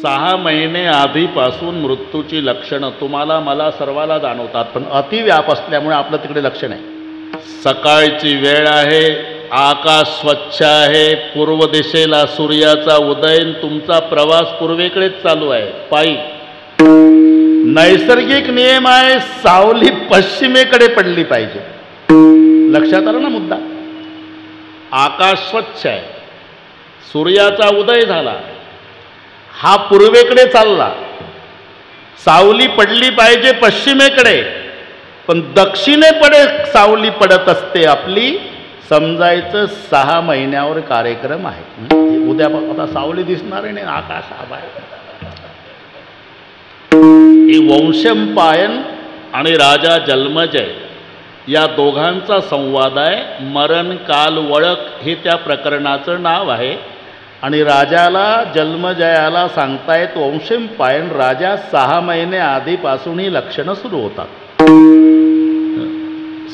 6 महिने आधीपासून मृत्यूची लक्षणं तुम्हाला मला सर्वाला जाणवतात, पण अतिव्याप असल्यामुळे आपलं तिकडे लक्ष नाही. सकाळची वेळ आहे, आकाश स्वच्छ आहे, पूर्व दिशेला सूर्याचा उदय, तुमचा प्रवास पूर्वेकडेच चालू आहे पायी. नैसर्गिक नियम आहे, सावली पश्चिमेकडे पडली पाहिजे. लक्षात आलं ना मुद्दा? आकाश स्वच्छ आहे, सूर्याचा उदय झाला, हा पूर्वेकडे चालला, सावली पडली पाहिजे पश्चिमेकडे, पण दक्षिणेकडे सावली पडत असते आपली. समजायचं 6 महिन्यावर कार्यक्रम आहे. उद्या आता सावली दिसणार नाही, आकाश आभाळ. ही वंशंपायन आणि राजा जन्मजय या दोघांचा संवाद आहे. मरण काल वळख हे त्या प्रकरणाचं नाव आहे. आणि राजाला जन्मजयाला सांगतायत वंशंपायन राजा 6 महिने आधीपासून ही लक्षणं सुरू होतात.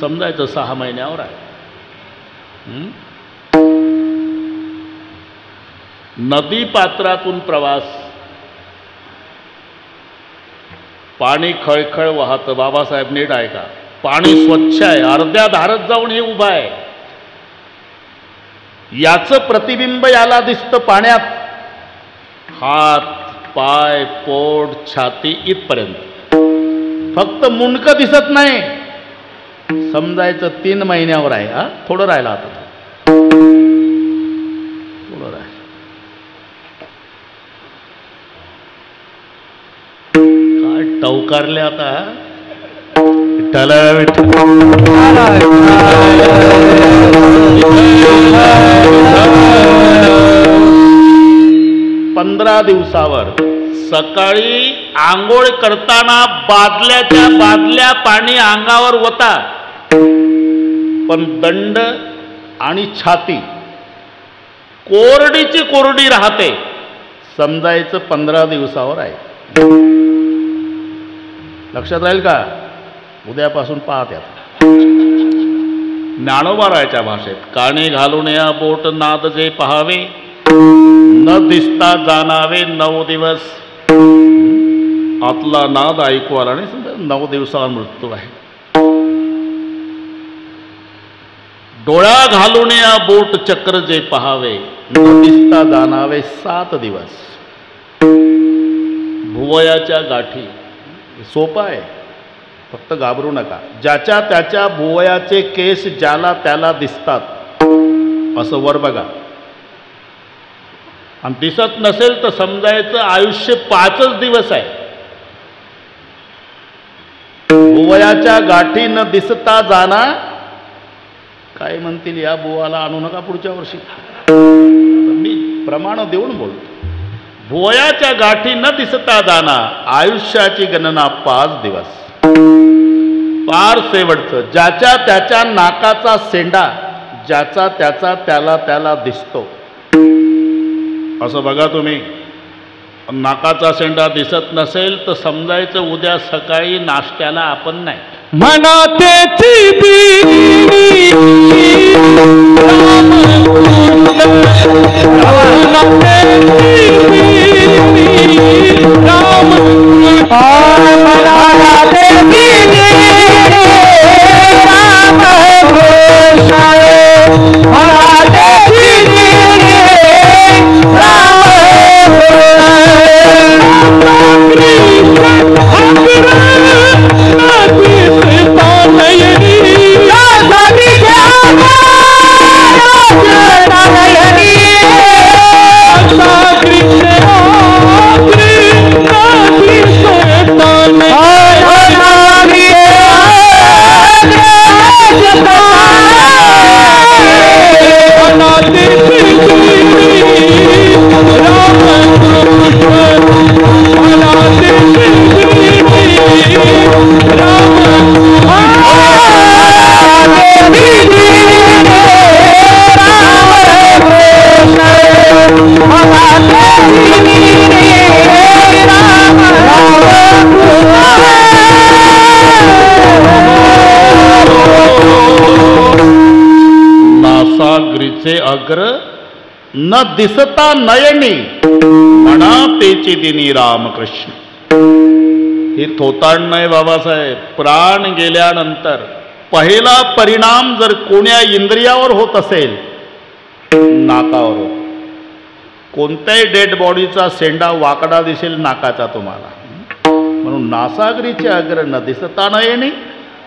समजायचं 6 महिन्यावर आहे. नदी पात्रातून प्रवास, पाणी खळखळ वाहतं. बाबासाहेब नीट ऐका, पाणी स्वच्छ आहे, अर्ध्या धारत जाऊन हे उभा आहे. याचं प्रतिबिंब याला दिसतं पाण्यात. हात, पाय, पोट, छाती इथपर्यंत. फक्त मुंडकं दिसत नाही. समजायचं 3 महिन्यावर आहे. थोडं राहिलं आता, थोडं राहिलं. काय टवकारले आता. विठ्ठल विठ्ठल 15 दिवसावर सकाळी आंघोळ करताना बादल्याच्या बादल्या पाणी अंगावर होता, पण दंड आणि छाती कोरडीची कोरडी राहते. समजायचं 15 दिवसावर आहे. लक्षात राहील का? उद्यापासून पाहत यात. ज्ञानोबारायच्या भाषेत, काणी घालून या बोट नाद जे पहावे, न दिसता जाणावे 9 दिवस. आतला नाद ऐकू आला नाही, समजा 9 दिवसावर मृत्यू आहे. डोळा घालून या बोट चक्र जे पहावे, न दिसता जाणावे 7 दिवस. भुवयाच्या गाठी, सोपं आहे, फक्त घाबरू नका. ज्याच्या त्याच्या भुवयाचे केस ज्याला त्याला दिसतात, असं वर बघा. आणि दिसत नसेल तर समजायचं आयुष्य 5च दिवस आहे. भुवयाच्या गाठी न दिसता जाना. काय म्हणतील, या बुवाला आणू नका पुढच्या वर्षी. मी प्रमाण देऊन बोलतो. भुवयाच्या गाठी न दिसता जाना, आयुष्याची गणना 5 दिवस. पार शेवटचं, ज्याच्या त्याच्या नाकाचा सेंडा ज्याचा त्याचा त्याला त्याला दिसतो. असं बघा तुम्ही. नाकाचा शेंडा दिसत नसेल तर समजायचं उद्या सकाळी नाश्त्याला आपण नाही. अग्र न दिसता नयनी, म्हणा तेची दिनी रामकृष्ण. ही थोतांड नाही बाबासाहेब. प्राण गेल्यानंतर पहिला परिणाम जर कोण्या इंद्रियावर होत असेल, नाकावर होत. कोणत्याही डेड बॉडीचा शेंडा वाकडा दिसेल नाकाचा तुम्हाला. म्हणून नासागरीचे अग्र न दिसता न येणे,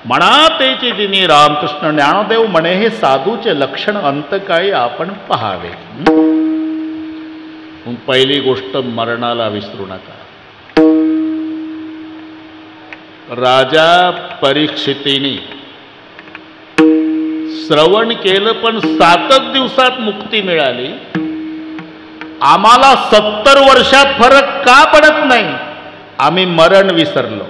म्हणा तेची दिनी रामकृष्ण. ज्ञानदेव म्हणे हे साधूचे लक्षण अंतकाळी आपण पहावे. पहिली गोष्ट मरणाला विसरू नका. राजा परीक्षितीने श्रवण केलं पण 7च दिवसात मुक्ती मिळाली. आम्हाला 70 वर्षात फरक का पडत नाही? आम्ही मरण विसरलो.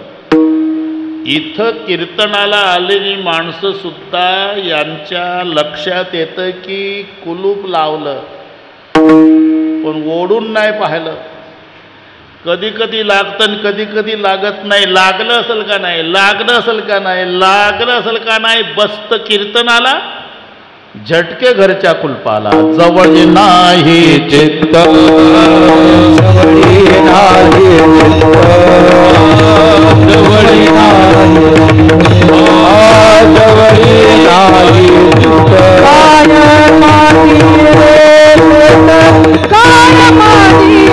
इथं कीर्तनाला आलेली माणसं सुद्धा यांच्या लक्षात येतं की कुलूप लावलं पण ओढून नाही पाहिलं. कधी कधी लागतं कधी कधी लागत नाही. लागलं असेल का नाही, लागलं असेल का नाही, लागलं असेल का नाही, बसत कीर्तनाला, झटके घरच्या कुलपाला. जवळ नाही चित्त, जवळी नाही चित्त, जवळी नाही, जवळी नाही चित्त. काय माती काय माती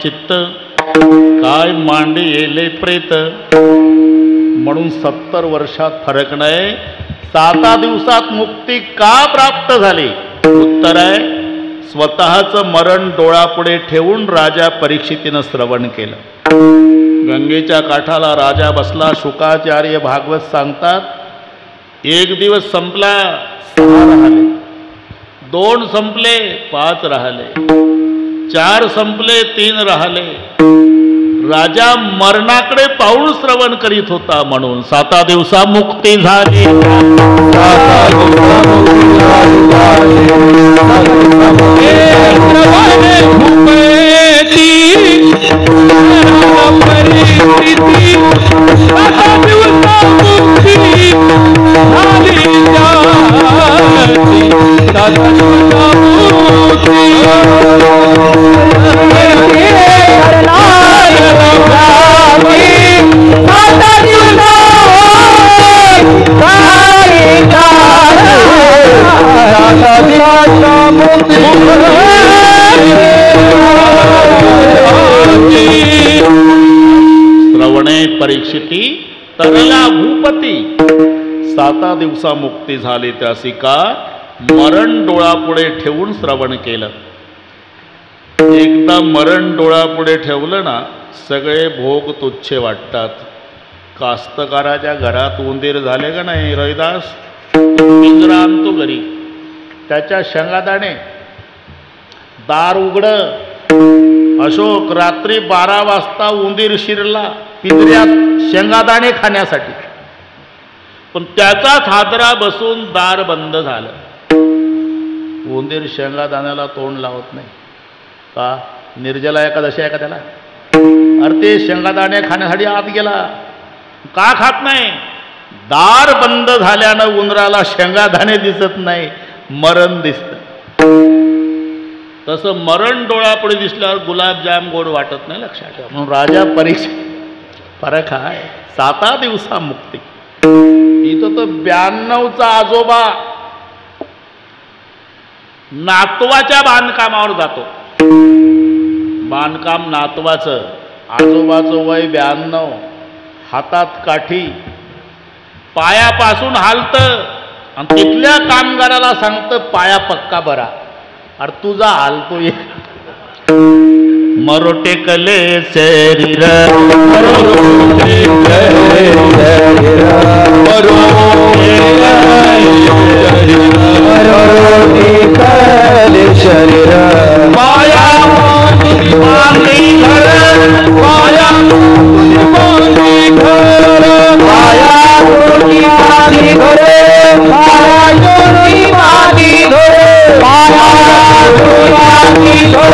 चित्त, काय मांडी येले प्रेत. म्हणून 70 वर्षात फरक नाही. 7 दिवसात मुक्ती का प्राप्त झाली? उत्तर आहे स्वतःचं मरण डोळ्यापुढे ठेवून राजा परीक्षितीनं श्रवण केलं. गंगेच्या काठाला राजा बसला. शुकाचार्य भागवत सांगतात 1 दिवस संपला 6 राहिले, 2 संपले 5 राहिले, 4 संपले 3 राहिले. राजा मरणाकडे पाऊल श्रवण करीत होता. म्हणून 7 दिवसा मुक्ती झाली. श्रवणे परीक्षिती तरला भूपती. 7 दिवसा मुक्ती झाली त्यासी का मरण डोळापुढे ठेवून श्रवण केलं. एकदा मरण डोळापुढे ठेवलं ना सगळे भोग तुच्छ वाटतात. कास्तकाराच्या घरात उंदीर झाले का नाही रविदास, पिंजरा आणतो घरी, त्याच्या शेंगादाणे, दार उघड. अशोक रात्री 12 वाजता उंदीर शिरला पिंजऱ्यात शेंगादाणे खाण्यासाठी, पण त्याचाच हादरा बसून दार बंद झालं. उंदीर शेंगादाण्याला तोंड लावत नाही का? निर्जला एकादशी आहे का त्याला? अरे ते शेंगादाणे खाण्यासाठी आत गेला. का खात नाही? दार बंद झाल्यानं उंदराला शेंगादाणे दिसत नाही, मरण दिसतं. तसं मरण डोळ्यापुढे दिसल्यावर गुलाबजाम गोड वाटत नाही, लक्षात ठेवा. म्हणून राजा परीक्षित फरक आहे. 7 दिवसा मुक्ती. इथं तर 92चा आजोबा नातवाच्या बांधकामावर जातो. बांधकाम नातवाचं, आजोबाचं वय 92, हातात काठी, पायापासून हालतं आणि तिथल्या कामगाराला सांगतं पाया पक्का बरा. अरे तुझा हालतोय. मरोटे कले शरीर शरीर पाया बांधी घर, पाया बांधी घर, पाया बांधी घर, पाया बांधी घर, पाया बांधी घर,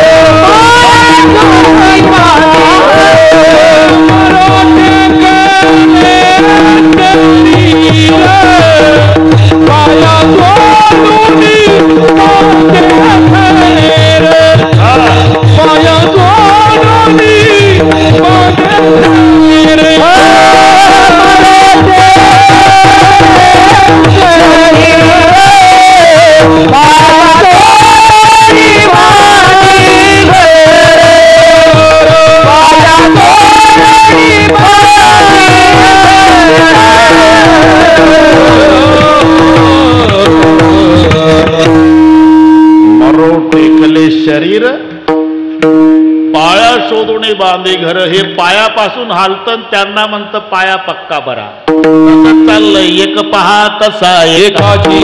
शरीर पाया शोधून बांधे घर. हे पायापासून हालतं, त्यांना म्हणतं पाया पक्का बरा. चाललंय एक पहा तसा एकाची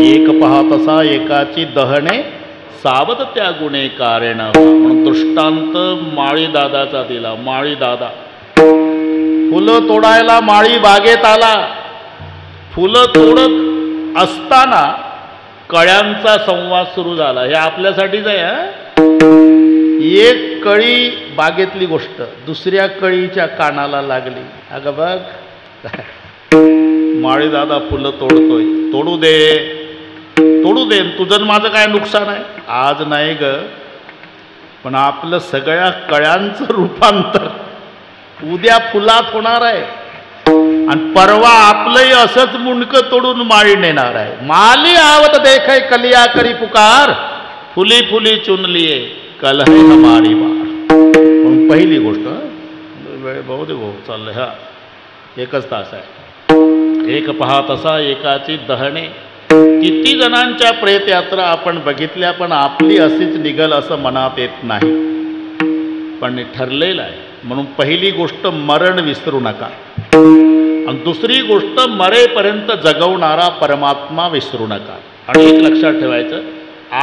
एक पहा तसा एकाची दहणे सावध त्या गुणे कारण. म्हणून दृष्टांत माळी दादाचा दिला. माळी दादा फुलं तोडायला माळी बागेत आला. फुलं तोडत असताना कळ्यांचा संवाद सुरू झाला. हे आपल्यासाठीच आहे. एक कळी बागेतली गोष्ट दुसऱ्या कळीच्या कानाला लागली. अगं बघ माळी दादा फुलं तोडतोय. तोडू दे तोडू दे, तुझं माझं काय नुकसान आहे. आज नाही ग, पण आपलं सगळ्या कळ्यांचं रूपांतर उद्या फुलात होणार आहे आणि परवा आपलंही असंच मुंडकं तोडून माळी नेणार आहे. माली आवत देखै कलिया करी पुकार, फुली फुली चुनलिये कल है हमारी बार. म्हणून पहिली गोष्ट वेळ भाऊ दे भाऊ चाललंय. हा एकच तास आहे. एक पहा तसा एकाची दहणे. किती जणांच्या प्रेतयात्रा आपण बघितल्या, पण आपली अशीच निघल असं मनात येत नाही, पण ठरलेलं आहे. म्हणून पहिली गोष्ट मरण विसरू नका. आणि दुसरी गोष्ट मरेपर्यंत जगवणारा परमात्मा विसरू नका. आणि एक लक्षात ठेवायचं,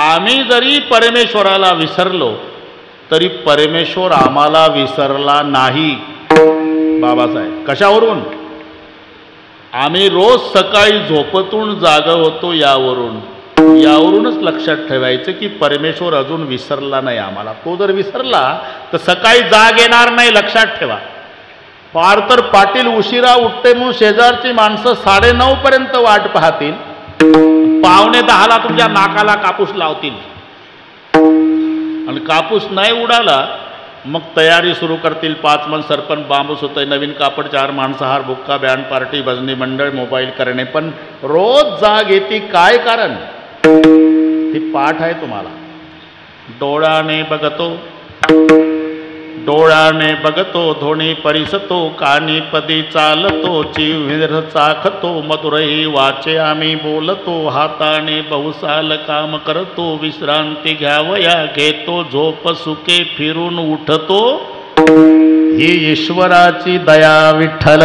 आम्ही जरी परमेश्वराला विसरलो तरी परमेश्वर आम्हाला विसरला नाही. बाबासाहेब कशावरून? आम्ही रोज सकाळी झोपेतून जागा होतो यावरूनच लक्षात ठेवायचं की परमेश्वर अजून विसरला नाही आम्हाला. तो जर विसरला तर सकाळी जाग येणार नाही, लक्षात ठेवा. फार तर पाटील उशिरा उठते म्हणून शेजारची माणसं 9:30 पर्यंत वाट पाहतील, 9:45 तुमच्या नाकाला कापूस लावतील. आणि कापूस नाही उडाला मग तयारी सुरू करतील. 5 मन सरपंच बांबूस होतंय, नवीन कापड, 4 मांसाहार, बुक्का, बँड पार्टी, भजनी मंडळ, मोबाईल करणे. पण रोज जाग येते, काय कारण? ही पाठ आहे तुम्हाला. डोळ्याने बघतो धोणी परिसतो, कानी पदी चालतो, चिविर चाखतो, मधुरही वाचे आम्ही बोलतो, हाताने बहुसाल काम करतो, विश्रांती घ्यावया घेतो, झोप सुखे फिरून उठतो, ही ईश्वराची दया विठ्ठल.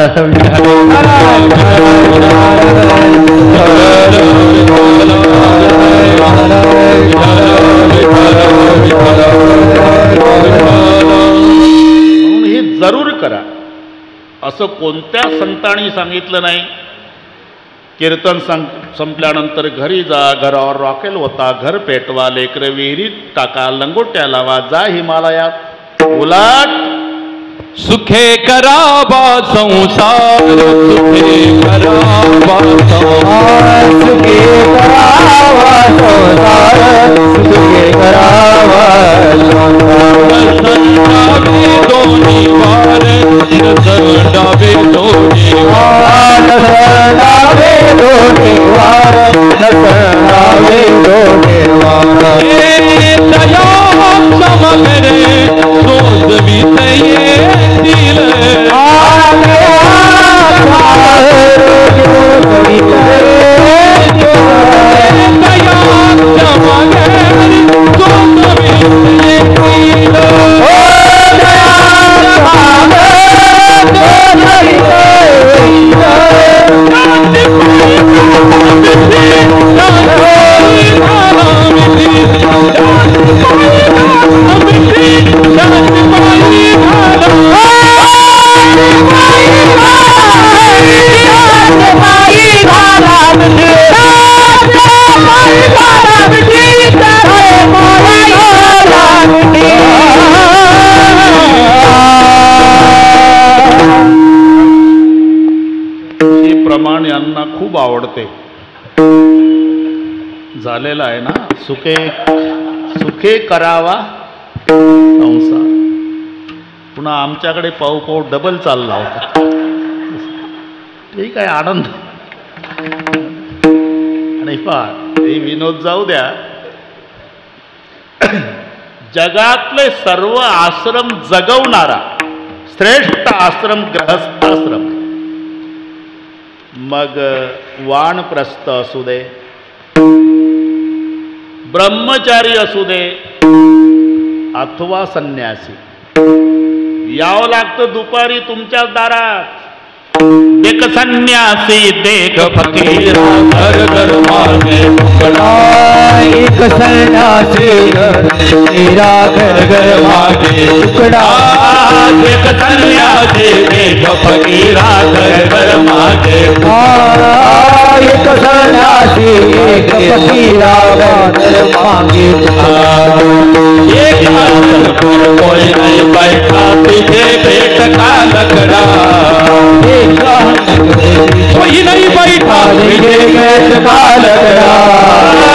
म्हणून हे जरूर करा. असं कोणत्या संतांनी सांगितलं नाही. कीर्तन संपल्यानंतर घरी जा, घरावर रॉकेल होता, घर पेटवा, लेकर विहिरीत टाका, लंगोट्या लावा, जा हिमालयात. उलट सुखे करावा संसार, सुखे करावा संसार, सुखे प्रमाण यांना खूप आवडते. झालेला आहे ना, सुखे सुखे करावा संसार. पुन्हा आमच्याकडे पाहू पाहू डबल चालला होता. ठीक आहे, आनंद. आणि पहा, हे विनोद जाऊ द्या. जगातले सर्व आश्रम जगवणारा श्रेष्ठ आश्रम ग्रहस्थाश्रम. मग वानप्रस्थ असू दे, ब्रह्मचारी असू दे, अथवा संन्यासी, यावं लागतं दुपारी तुमच्या दारात. देख संन्यासी देख फकीरा, घर घर मागे फुकड़ा. एक सन्यासी तेरा घर घर मागे टुकड़ा. देख संन्यासी देख फकीरा, घर घर मागे. एक सन्यासी एक फकीरा, घर मागे टुकड़ा. एक आसन पर कोई नहीं बैठा, पीछे पेट का लकड़ा. कोई नहीं बैठा, पीछे पेट का लकड़ा.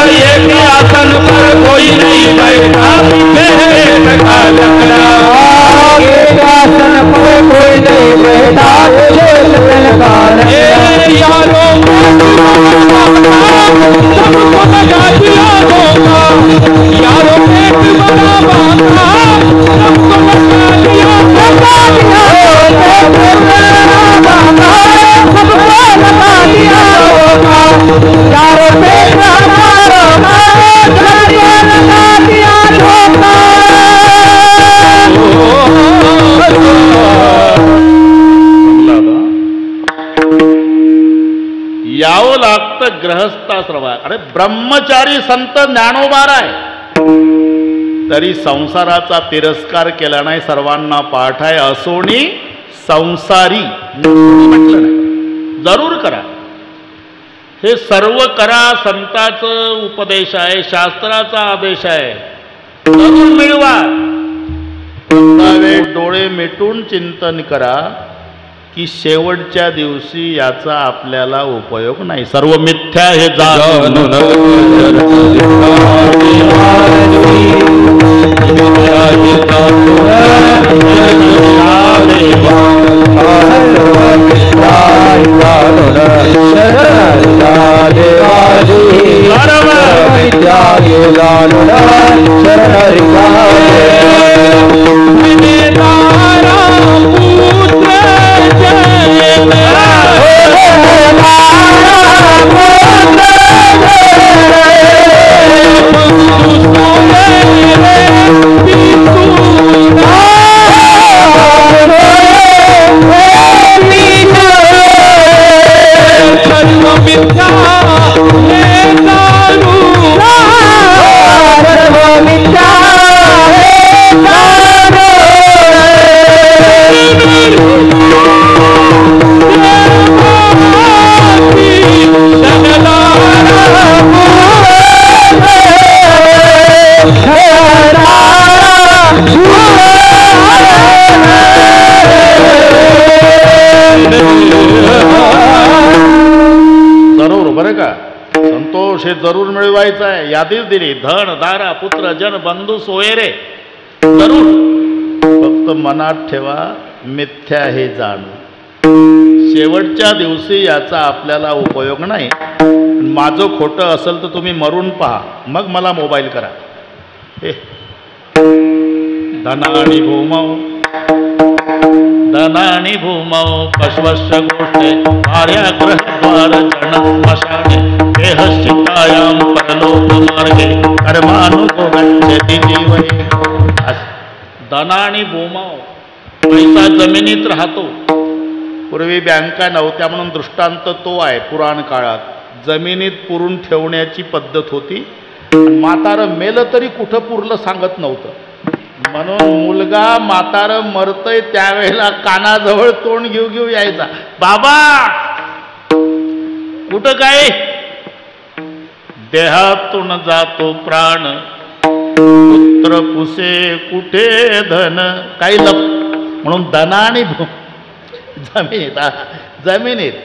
एक आसन पर कोई नहीं बैठा, पीछे पेट का लकड़ा. एक आसन पर कोई नहीं बैठा, पीछे पेट का लकड़ा. यारों सबको लगा दिया धोखा, यारों पेट बड़ा बांधा, सबको लगा दिया धोखा. यावं लागतं ग्रहस्थाश्रमात. अरे ब्रह्मचारी संत ज्ञानोबार आहे, तरी संसाराचा तिरस्कार केला नाही. सर्वांना पाठ आहे, असोनी संसारी म्हटलं नाही. जरूर करा, हे सर्व करा. संताचं उपदेश आहे, शास्त्राचा आदेश आहे. जरूर मिळवा. वेळ डोळे मिटून चिंतन करा की शेवटच्या दिवशी याचा आपल्याला उपयोग नाही. सर्व मिथ्या हे जाणून हे जरूर मिळवायचं आहे. यादीच दिली, धन दारा पुत्र जन बंधू सोयरे. जरूर, फक्त मनात ठेवा, मिथ्या हे जाणू. शेवटच्या दिवशी याचा आपल्याला उपयोग नाही. माझं खोटं असेल तर तुम्ही मरून पहा, मग मला मोबाईल करा. हे धनानी भूमौ धनानी भूमौ पश्वस्य गोष्ठे आर्याग्रहद्वार जन स्मशाने देहश्चितायां परलोक मार्गे कर्मानुगो गच्छति जीवने. धनानी भूमौ, पैसा जमिनीत राहतो. पूर्वी बँका नव्हत्या म्हणून दृष्टांत तो आहे. पुराण काळात जमिनीत पुरून ठेवण्याची पद्धत होती. म्हातारं मेलं तरी कुठं पुरलं सांगत नव्हतं. म्हणून मुलगा म्हातारं मरतय त्यावेळेला कानाजवळ तोंड घेऊ घेऊ यायचा, बाबा कुठं काय. देहातून जातो प्राण, पुत्र पुसे कुठे धन. काही म्हणून धनाने जमिनीत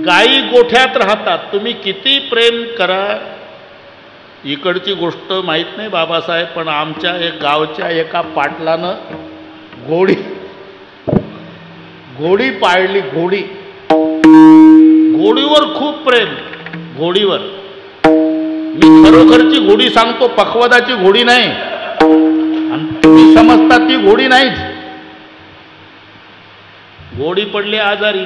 गायी गोठ्यात राहतात. तुम्ही किती प्रेम करा. इकडची गोष्ट माहीत नाही बाबासाहेब, पण आमच्या एक गावच्या एका पाटलानं घोडी पाळली. घोडीवर खूप प्रेम. घोडीवर मी खरोखरची घोडी सांगतो, पखवादाची घोडी नाही. आणि तुम्ही समजता ती घोडी नाहीच. घोडी पडली आजारी.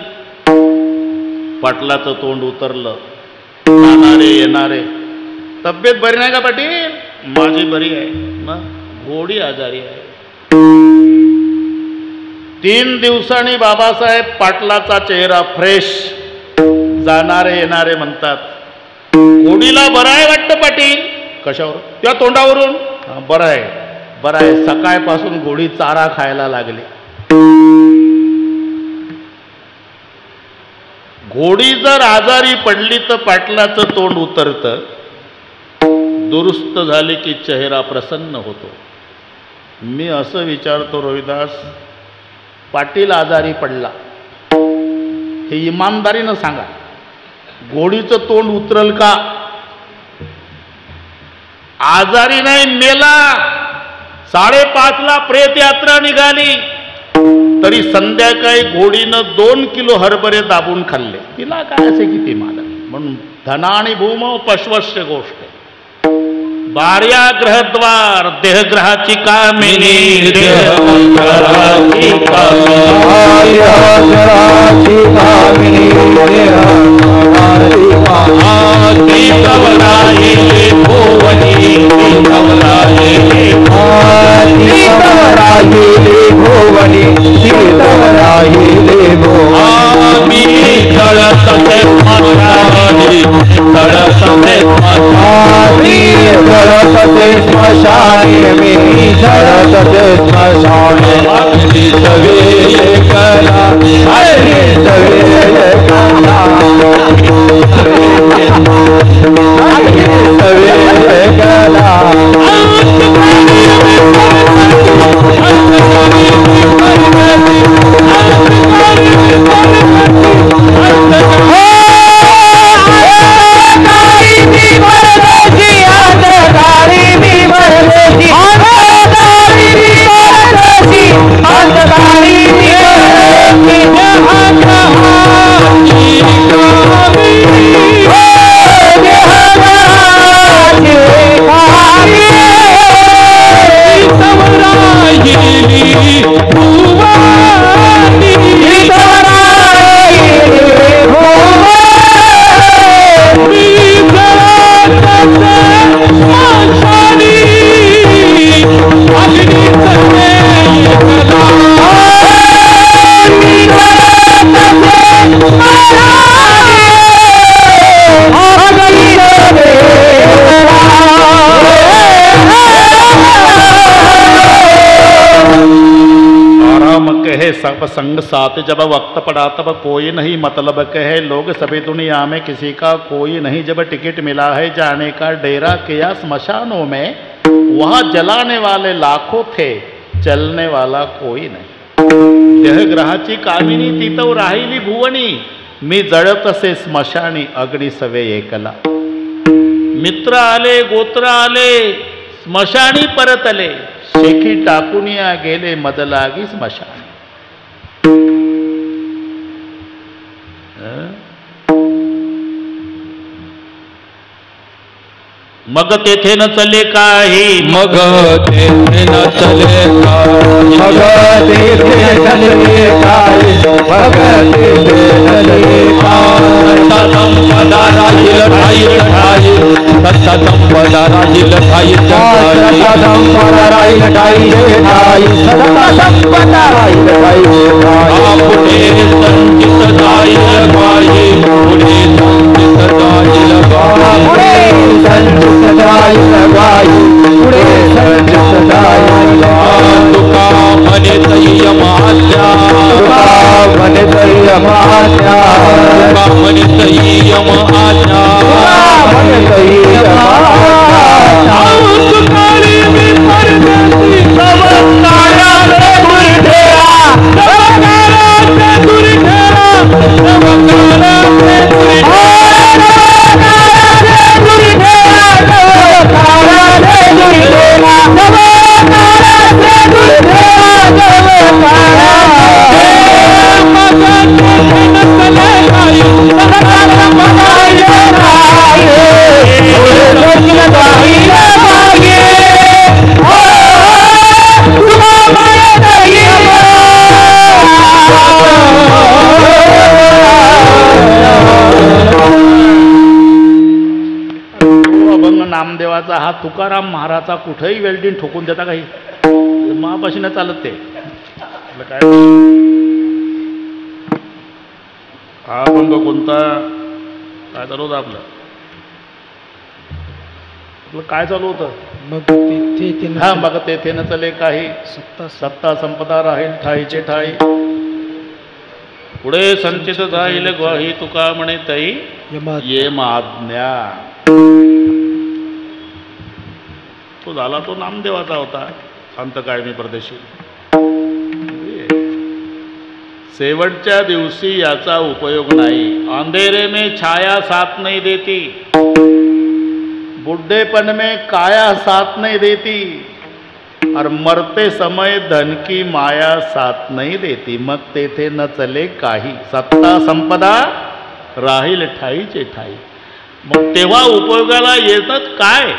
पाटलाचं तोंड उतरलं. जाणारे येणारे, तब्येत बरी नाही का पाटील? माझी बरी आहे. मग घोडी आजारी आहे. 3 दिवसांनी बाबासाहेब पाटलाचा चेहरा फ्रेश. जाणारे येणारे म्हणतात, घोडीला बरं आहे वाटतं पाटील. कशावर? त्या तोंडावरून. बरं आहे, बरं आहे. सकाळपासून घोडी चारा खायला लागली. घोडी जर आजारी पडली तर पाटलाचं तोंड उतरतं. दुरुस्त झाली की चेहरा प्रसन्न होतो. मी असं विचारतो रोहिदास, पाटील आजारी पडला, हे इमानदारीनं सांगा, घोडीचं तोंड उतरल का? आजारी नाही, मेला. 5:30ला प्रेत यात्रा निघाली, तरी संध्याकाळी घोडीनं 2 किलो हरभरे दाबून खाल्ले. तिला काय असे किती मालक. म्हणून धना आणि भूम पश्वस्य गोष्ट. बार्या ग्रहद्वार देहग्रहाची कामिनी. सब संग साथ जब वक्त पड़ा तब कोई नहीं मतलब कहे लोग सभी दुनिया में किसी का कोई नहीं। जब टिकट मिला है जाने का डेरा किया स्मशानों में, वहाँ जलाने वाले लाखों थे चलने वाला कोई नहीं। देहग्रहाची कामिनी तिथं राहिली भुवनी, मी जळत असे स्मशानी अग्नी सवे एकला। मित्र आले गोत्र आले स्मशानी परतले, शेखी टाकुनिया गेले मदलागी स्मशानी। मग तेथे न चले काही, मग तेथे न चले काही, मग तेथे चले काही, मग तेथे चले काही। संपदा राहील ठाई ठाई, संपदा राहील ठाई ठाई, संपदा राहील ठाई ठाई, संपदा राहील ठाई ठाई। पुढे संचित जाईल बाई, पुढे संचित जाईल बाई, पुढे संचित जाईल बाई, पुढे संचित जाईल बाई। तुका म्हणे संयमाच्या, तुका म्हणे संयमाच्या, तुका म्हणे संयमाच्या, तुका म्हणे संयमाच्या। तुकाली मी परदेशी नवकाराचे दुर्धेरा, नवकाराचे दुर्धेरा, नवकाराचे नामदेवाचा हा तुकाराम महाराजचा कुठेही वेल्डिंग ठोकून देता काही मापाशी न चालत ते काय हा अभंग कोणता काय चालू होतं आपलं काय चालू होतं हा मग तेथे न चले काही सत्ता संपदा राहील ठाईचे ठाई पुढे संचित जाईल ग्वाही तुका म्हणे तई ये माज्ञा तो झाला तो नामदेवाचा होता अंतकाळमी परदेशी शेवटच्या दिवशी याचा उपयोग नाही अंधेरे में छाया साथ नहीं देती बुढ़ेपन में काया साथ नहीं देती और मरते समय धन की माया साथ नहीं देती मग तेथे न चले काही सत्ता संपदा राहील ठाईचे ठाई मग तेव्हा उपयोगाला येतात काय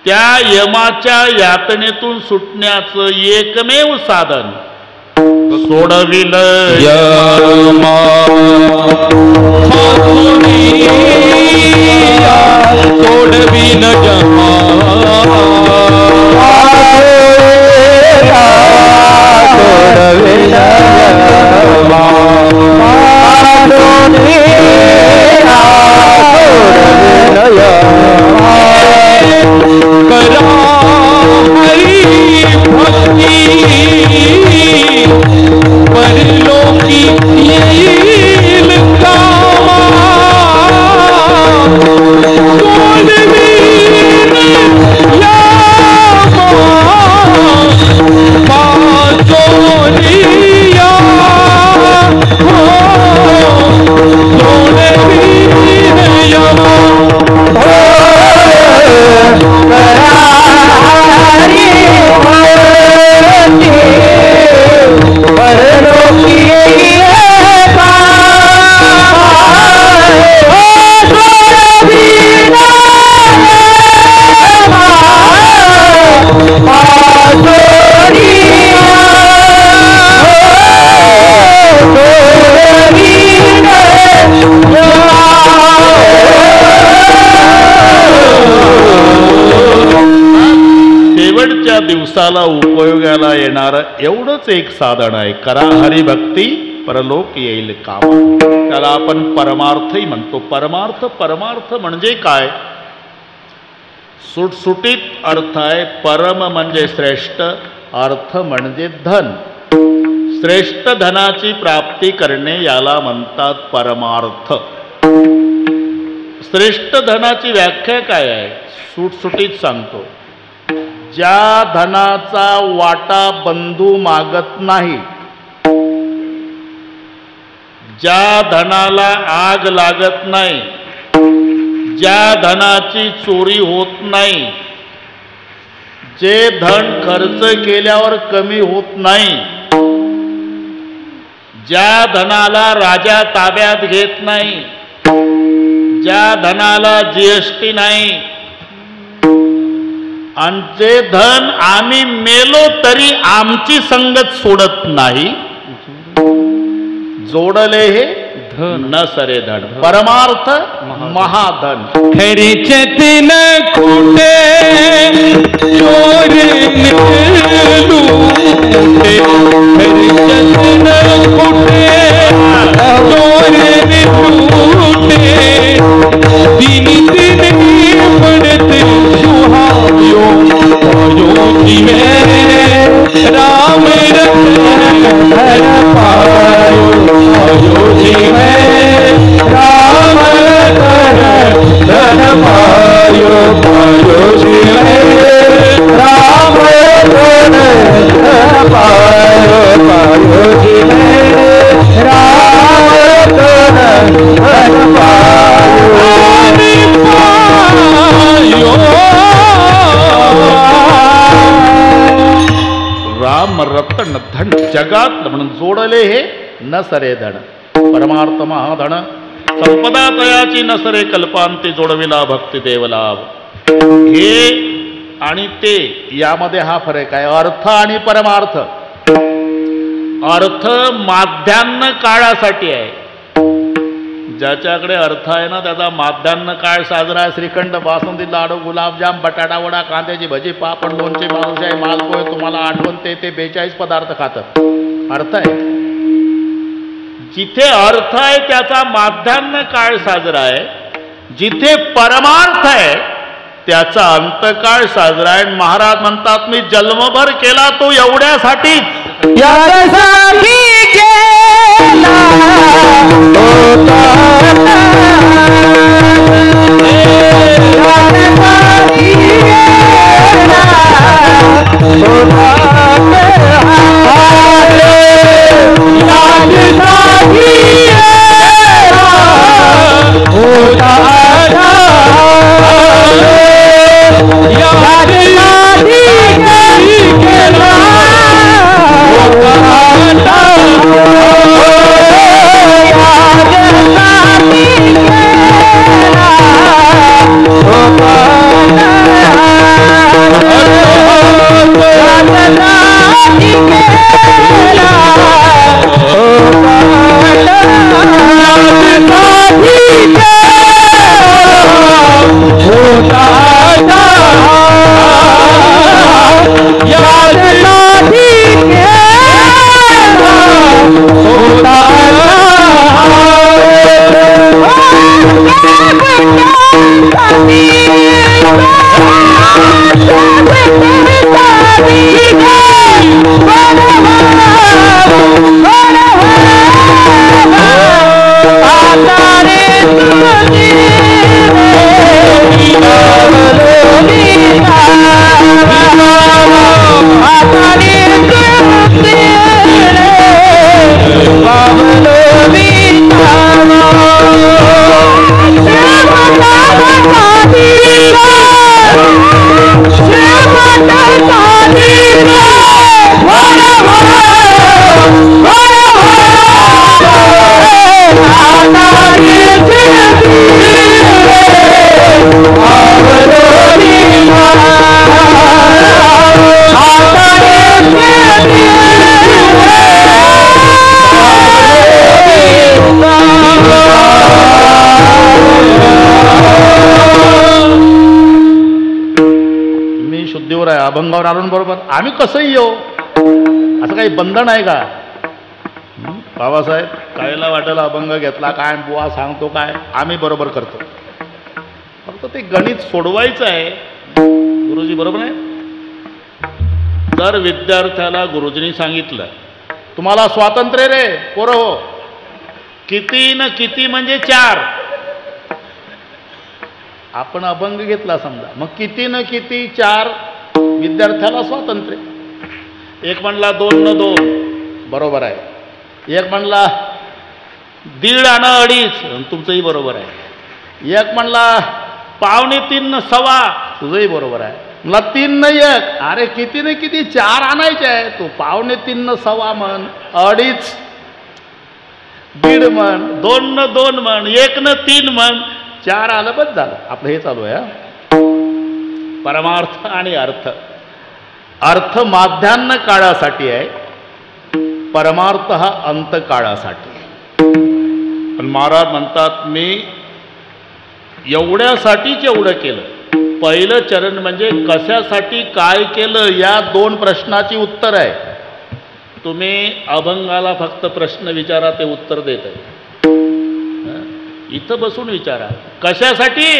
त्या यमाच्या यातनेतून सुटण्याचं एकमेव साधन सोडविल यमा सोडविल यमा सोडविल करा हरी भक्ति परलोकी शील कामा दिवसाला उपयोगाला येणार एवढंच एक साधन आहे करा हरिभक्ती परलोक येईल काम त्याला आपण परमार्थही म्हणतो परमार्थ परमार्थ म्हणजे काय सुटसुटीत अर्थ आहे परम म्हणजे श्रेष्ठ अर्थ म्हणजे धन श्रेष्ठ धनाची प्राप्ती करणे याला म्हणतात परमार्थ श्रेष्ठ धनाची व्याख्या काय आहे सुटसुटीत सांगतो ज्या धनाचा वाटा बंधू मागत नाही ज्या धनाला आग लागत नाही ज्या धनाची चोरी होत नाही जे धन खर्च केल्यावर कमी होत नाही ज्या धनाला राजा ताब्यात घेत नाही ज्या धनाला जीएसटी नाही आणि जे धन आम्ही मेलो तरी आमची संगत सोडत नाही जोडले हे धन न सरे धन परमार्थ महाधन खरीचे तीन खोटे चोर लूटे खरीचे तीन खोटे चोर लूटे दिन दिन पड़ते सुहायो अयोध्या में राम रतन पायो अयोध्या में राम रतन पायो अयोध्या में राम रतन पायो अयोध्या में राम रतन पायो राम रतन धन जगात म्हणून जोडले हे न सरे धन परमार्थ महाधन संपदा तयाची न सरे कल्पांती जोडविला भक्ती देवलाभ हे आणि ते यामध्ये हा फरक आहे अर्थ आणि परमार्थ अर्थ माध्यान्ह काळासाठी आहे ज्याच्याकडे अर्थ आहे ना त्याचा माध्यान्ह काय साजरा आहे. श्रीखंड, बासुंदी, लाडू, गुलाबजाम, बटाटा वडा, कांद्याची भजी, पापड, लोणचे, बालुशाही, मालपोहे. तुम्हाला आठवण ते 42 पदार्थ खातात. अर्थ आहे. जिथे अर्थ आहे त्याचा माध्यान्ह काळ साजरा आहे. जिथे परमार्थ आहे त्याचा अंतकाळ साजरा आहे. महाराज म्हणतात मी जन्मभर केला तो एवढ्यासाठीच. यासाठी केला अभंगावर आलो बरोबर आम्ही कसंही येऊ असं काही बंधन आहे का? बाबासाहेब कायला वाटेल अभंग घेतला काय बुवा सांगतो काय आम्ही बरोबर करतो. फक्त ते गणित सोडवायचं आहे. गुरुजी बरोबर आहे. जर विद्यार्थ्याला गुरुजींनी सांगितलं तुम्हाला स्वातंत्र्य रे पोरं हो किती न किती म्हणजे 4 आपण अभंग घेतला समजा मग किती न किती 4 विद्यार्थ्याला स्वातंत्र्य. एक म्हणला 2 न 2 बरोबर आहे. एक म्हणला 1.5 आणि 2.5 तुमचंही बरोबर आहे. एक म्हणला 2.25 न 1.25 तुझंही बरोबर आहे. मला 3 न 1 अरे किती न किती 4 आणायचे आहे. तू 2.25 न 1.25 म्हण 2.5 1.5 म्हण 2 न 2 म्हण 1 न 3 म्हण 4 आलं बस झालं. आपलं हे चालू आहे. परमार्थ आणि अर्थ. अर्थ माध्यान्ह काळासाठी आहे. परमार्थ हा अंत काळासाठी. पण महाराज म्हणतात मी एवढ्यासाठीच एवढं केलं. पहिलं चरण म्हणजे कशासाठी काय केलं या 2 प्रश्नाची उत्तर आहे. तुम्ही अभंगाला फक्त प्रश्न विचारा ते उत्तर देत आहे. इथं बसून विचारा कशासाठी.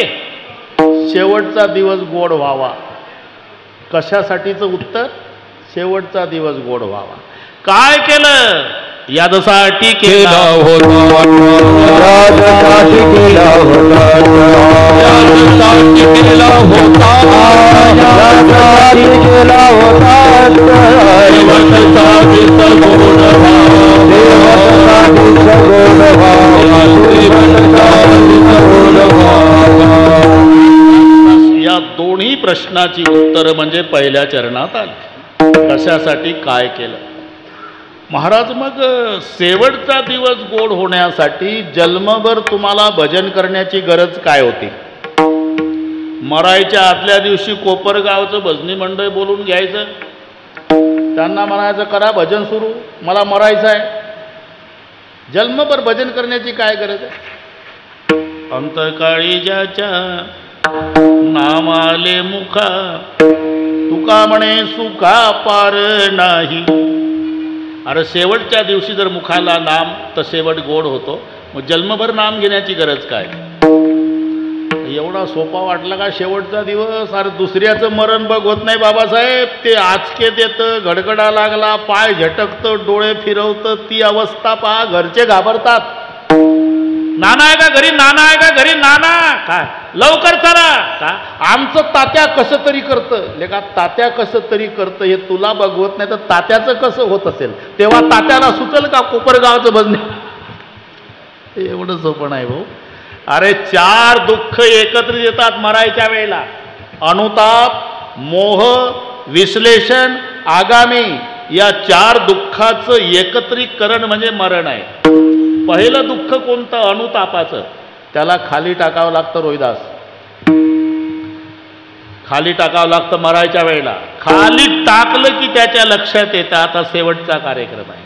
शेवटचा दिवस गोड व्हावा. कशासाठीचं उत्तर शेवटचा दिवस गोड व्हावा. काय केलं यादसाठी केला होता. यादसाठी केला होता. यादसाठी केला होता. यादसाठी केला होता. देवतासाठी सगुण भाव. देवतासाठी सगुण भाव. देवतासाठी सगुण भाव. या दोन्ही प्रश्नाची उत्तर म्हणजे पहिल्या चरणात आली. कशासाठी काय केलं. महाराज मग शेवटचा दिवस गोड होण्यासाठी जन्मभर तुम्हाला भजन करण्याची गरज काय होती. मरायच्या आदल्या दिवशी कोपरगावचं भजनी मंडळ बोलून घ्यायचं. त्यांना म्हणायचं करा भजन सुरू मला मरायचं आहे. जन्मभर भजन करण्याची काय गरज आहे. अंतकाळी ज्याच्या नाम आले मुखा, तुका म्हणे सुखा पार नाही. अरे शेवटच्या दिवशी जर मुखाला नाम तर शेवट गोड होतो, मग जन्मभर नाम घेण्याची गरज काय? एवढा सोपा वाटला का शेवटचा दिवस? अरे दुसऱ्याचं मरण बघ होत नाही बाबासाहेब, ते आचकेत येतं, घडघडा लागला, पाय झटकतं, डोळे फिरवतं, ती अवस्था पहा. घरचे घाबरतात. नाना आहे का घरी? नाना आहे का घरी? नाना काय लवकर चला. का आमचं तात्या कसं तरी करतं. लेका तात्या कसं तरी करतं हे तुला बघवत नाही तर तात्याचं कसं होत असेल? तेव्हा तात्याला सुचल का कोपरगावचं भजने? एवढं सोपं आहे भाऊ. अरे 4 दुःख एकत्रित येतात मरायच्या वेळेला. अनुताप, मोह, विश्लेषण, आगामी, या 4 दुःखाचं एकत्रीकरण म्हणजे मरण आहे. पहिलं दुःख कोणतं? अनुतापाचं. त्याला खाली टाकावं लागतं रोहिदास. खाली टाकावं लागतं मरायच्या वेळेला. खाली टाकलं की त्याच्या लक्षात येतं आता शेवटचा कार्यक्रम आहे,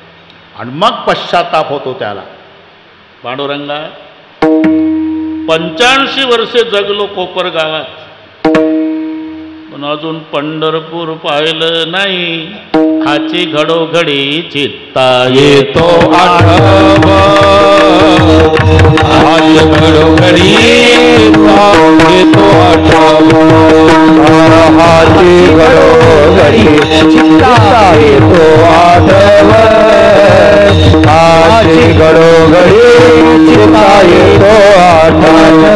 आणि मग पश्चाताप होतो त्याला. पांडुरंगा 85 वर्षे जगलो कोपर गावात, पण अजून पंढरपूर पाहिलं नाही. हाची घडोघडी चित्ता येतो आठव, हाची घडोघडी येतो आठव, हाची घडोघडी चित्ता येतो आठव, हाची घडोघडी चित्ता येतो आठव.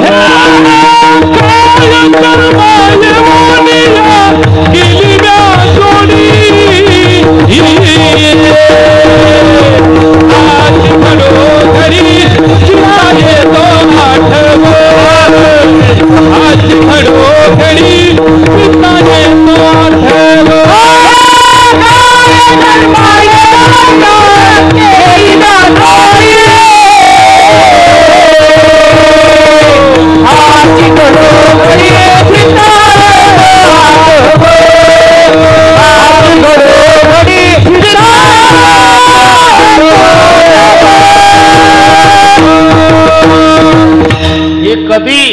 कधी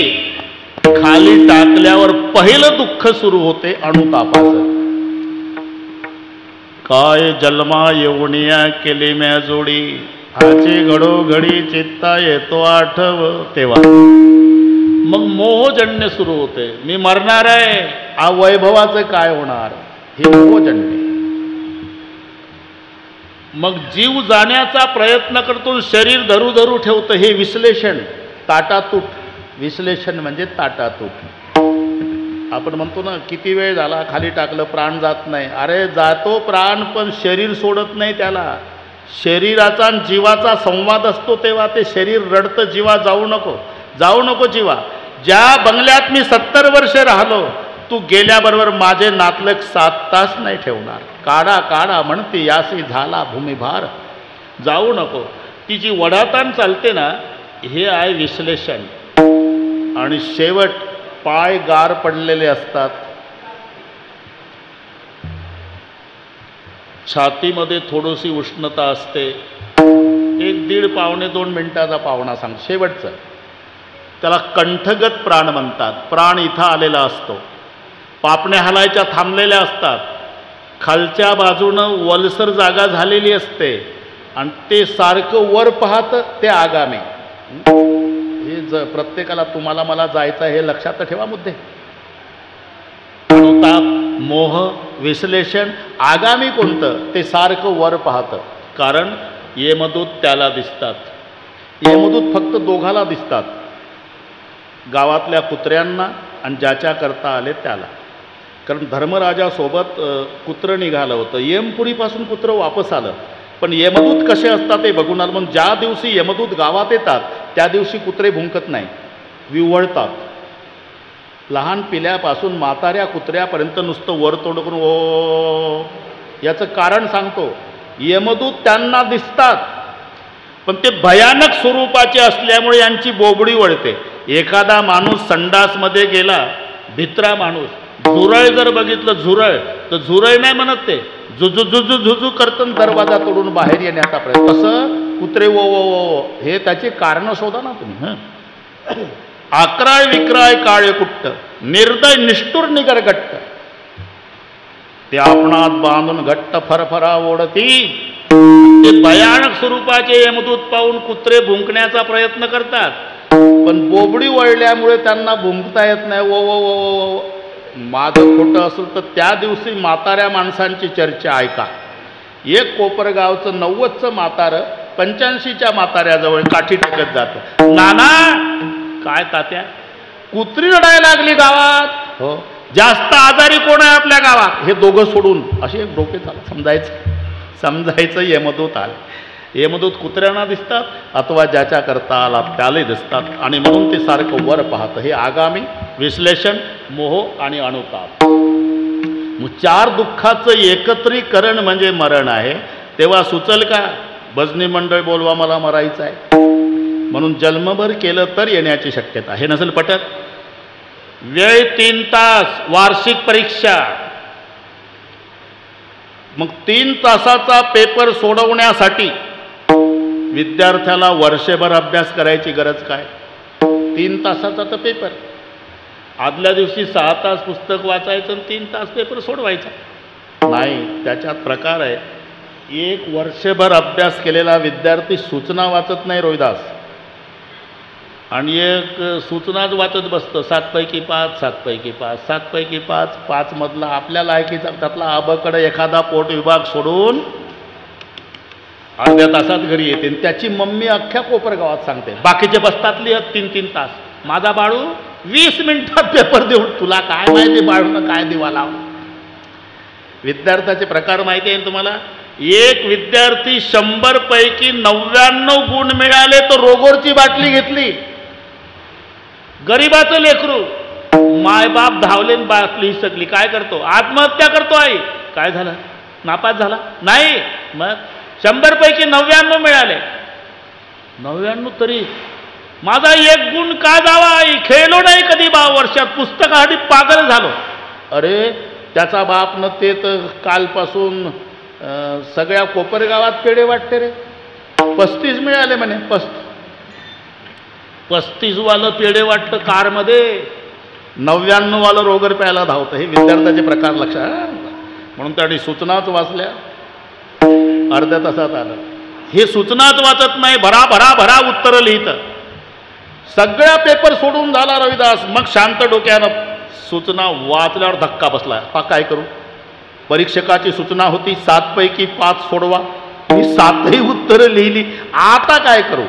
खाली टाकल्यावर पहिलं दुःख सुरू होते अनुतापाचं. काय जन्मा येऊनिया केली म्या जोडी, हाची घडोघडी चित्ता येतो आठव. तेव्हा मग मोहजन्य सुरू होते. मी मरणार आहे, आ वैभवाचं काय होणार, हे मोहजन्य. मग जीव जाण्याचा प्रयत्न करतो, शरीर धरू धरू ठेवतं, हे विश्लेषण. ताटातूट. विश्लेषण म्हणजे ताटातूट. आपण म्हणतो ना किती वेळ झाला खाली टाकलं प्राण जात नाही. अरे जातो प्राण, पण शरीर सोडत नाही त्याला. शरीराचा आणि जीवाचा संवाद असतो तेव्हा ते शरीर रडतं, जीवा जाऊ नको, जाऊ नको जीवा. ज्या बंगल्यात मी 70 वर्षे राहिलो, तू गेल्याबरोबर माझे नातलग 7 तास नाही ठेवणार. काढा काढा म्हणते यासी झाला भूमिभार, जाऊ नको. ती जी वडाताण चालते ना, हे आहे विश्लेषण. आणि शेवट पाय गार पडलेले असतात, छातीमध्ये थोडीशी उष्णता असते. 1-1.5 पावणे 2 मिनिटाचा पावणा सांग शेवटचं. त्याला कंठगत प्राण म्हणतात. प्राण इथं आलेला असतो, पापण्या हलायच्या थांबलेल्या असतात, खालच्या बाजूनं वलसर जागा झालेली असते, आणि ते सारखं वर पाहतं ते आगामी. हे प्रत्येकाला तुम्हाला मला जायचं हे लक्षात ठेवा मुद्दे. अनुताप, मोह, विश्लेषण. आगामी कोणतं? ते सारखं वर पाहतं, कारण यमदूत त्याला दिसतात. यमदूत फक्त दोघाला दिसतात, गावातल्या कुत्र्यांना आणि ज्याच्या करता आले त्याला. कारण धर्मराजासोबत कुत्रं निघालं होतं. यमपुरीपासून कुत्रं वापस आलं, पण यमदूत कसे असतात ते बघून आलं. म्हणून ज्या दिवशी यमदूत गावात येतात त्या दिवशी कुत्रे भुंकत नाही, विव्हळतात. लहान पिल्यापासून म्हाताऱ्या कुत्र्यापर्यंत नुसतं वर तोंड करून ओ. याचं कारण सांगतो. यमदूत त्यांना दिसतात, पण ते भयानक स्वरूपाचे असल्यामुळे यांची बोबडी वळते. एखादा माणूस संडासमध्ये गेला, भित्रा माणूस, झुरळ जर बघितलं, झुरळ, तर झुरळ नाही म्हणत, ते झुझू झुझू झुझू करतं दरवाजा तोडून बाहेर येण्याचा प्रयत्न. तसं कुत्रे ओ ओ ओ, हे त्याची कारणं शोधा ना तुम्ही. अकराय विक्राय काळे कुट्ट, निर्दय निष्ठुर निगरगट्ट, ते आपणात बांधून घट्ट फरफरा ओढती. ते भयानक स्वरूपाचे यमदूत पाहून कुत्रे भुंकण्याचा प्रयत्न करतात, पण बोबडी वळल्यामुळे त्यांना भुंकता येत नाही. ओ ओ ओ, माझं खोटं असेल तर त्या दिवशी म्हाताऱ्या माणसांची चर्चा ऐका. एक कोपरगावचं 90चं म्हातारं 85च्या म्हाताऱ्याजवळ काठी टेकत जातं. नाना, काय तात्या, कुत्री रडायला लागली गावात. हो, जास्त आजारी कोण आहे आपल्या गावात? हे दोघं सोडून. असे एक डोके झालं, समजायचं यमदूत आले. यमदूत कुत्र्यांना दिसतात अथवा ज्याच्या करता आला त्याला दिसतात, आणि म्हणून ते सारखं वर पाहतं. हे आगामी विश्लेषण, मोह आणि अनुताप. मग चार दुःखाचं एकत्रीकरण म्हणजे मरण आहे. तेव्हा सुचल का भजनी मंडळ बोलवा, मला मरायचं आहे. म्हणून जन्मभर केलं तर येण्याची शक्यता. हे नसेल पटत. वेळ 3 तास, वार्षिक परीक्षा. मग 3 तासाचा पेपर सोडवण्यासाठी विद्यार्थ्याला वर्षभर अभ्यास करायची गरज काय? 3 तासाचा तर पेपर. आदल्या दिवशी 6 तास पुस्तक वाचायचं आणि 3 तास पेपर सोडवायचा नाही. त्याच्यात प्रकार आहे. एक वर्षभर अभ्यास केलेला विद्यार्थी सूचना वाचत नाही रोहिदास, आणि एक सूचनाच वाचत बसतं. 7 पैकी 5, 7 पैकी 5, 7 पैकी 5, 5 मधला आपल्या लायकीचा त्यातला अबकडे एखादा पोट विभाग सोडून अर्ध्या तासात घरी येते. त्याची मम्मी अख्ख्या कोपरगावात सांगते. बाकीचे बसतात लिहत 3-3 तास. माझा बाळू 20 मिनिटात पेपर देऊन, तुला काय माहिती बाळूनं काय दिवा लाव. विद्यार्थ्याचे प्रकार माहिती आहे तुम्हाला? एक विद्यार्थी 100 पैकी 99 गुण मिळाले तर रोगोरची बाटली घेतली. गरीबाचं लेकरू, मायबाप धावले, बाटली सगळी. काय करतो? आत्महत्या करतो. आई, काय झालं? नापास झाला? नाही. मग 100 पैकी 99 मिळाले. 99 तरी माझा 1 गुण का जावा? आई, खेळलो नाही कधी वर्षात, पुस्तकासाठी पागल झालो. अरे, त्याचा बाप न ते तर कालपासून सगळ्या कोपरगावात पेढे वाटते रे. 35 मिळाले म्हणे. 35 वालं पेढे वाटतं कारमध्ये, 99 वालं रोगर प्यायला धावतं. हे विद्यार्थ्याचे प्रकार लक्षात. म्हणून त्यासाठी सूचनाच वाचल्या, अर्ध्या तासात आलं. हे सूचनाच वाचत नाही, भरा भरा भरा उत्तरं लिहितं. सगळ्या पेपर सोडून झाला रविदास. मग शांत डोक्यानं सूचना वाचल्यावर धक्का बसला. हा, काय करू? परीक्षकाची सूचना होती 7 पैकी 5 सोडवा. मी 7ही उत्तरं लिहिली. आता काय करू?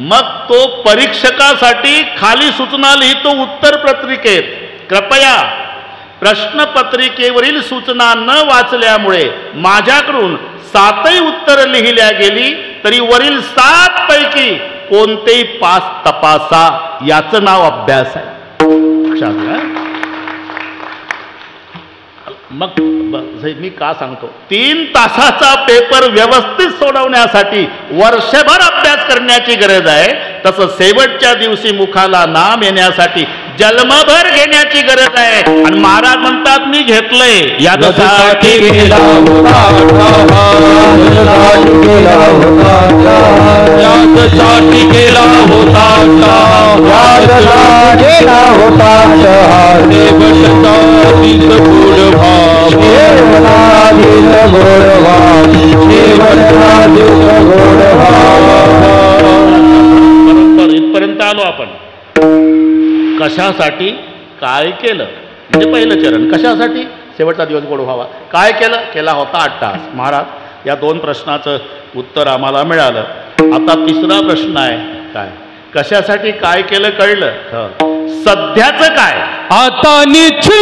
मग तो परीक्षकासाठी खाली सूचना लिहितो उत्तर पत्रिकेत. कृपया प्रश्नपत्रिकेवरील सूचना न वाचल्यामुळे माझ्याकडून 7ही उत्तरं लिहिल्या गेली, तरी वरील 7 पैकी कोणतेही 5 तपासा. याचं नाव अभ्यास आहे. मग मी का सांगतो? 3 तासाचा पेपर व्यवस्थित सोडवण्यासाठी वर्षभर अभ्यास करण्याची गरज आहे. तसं शेवटच्या दिवशी मुखाला नाम येण्यासाठी जन्मभर घेण्याची गरज आहे. आणि महाराज म्हणतात, मी घेतलंय यासाठी केला होता, इथपर्यंत आलो आपण. कशासाठी? काय केलं म्हणजे पहिलं चरण. कशासाठी? शेवटचा दिवस गोड व्हावा. काय केलं? केला होता 8 तास. महाराज, या 2 प्रश्नाचं उत्तर आम्हाला मिळालं. आता तिसरा प्रश्न आहे, काय? कशासाठी काय केलं कळलं, सध्याचं काय? आता निचू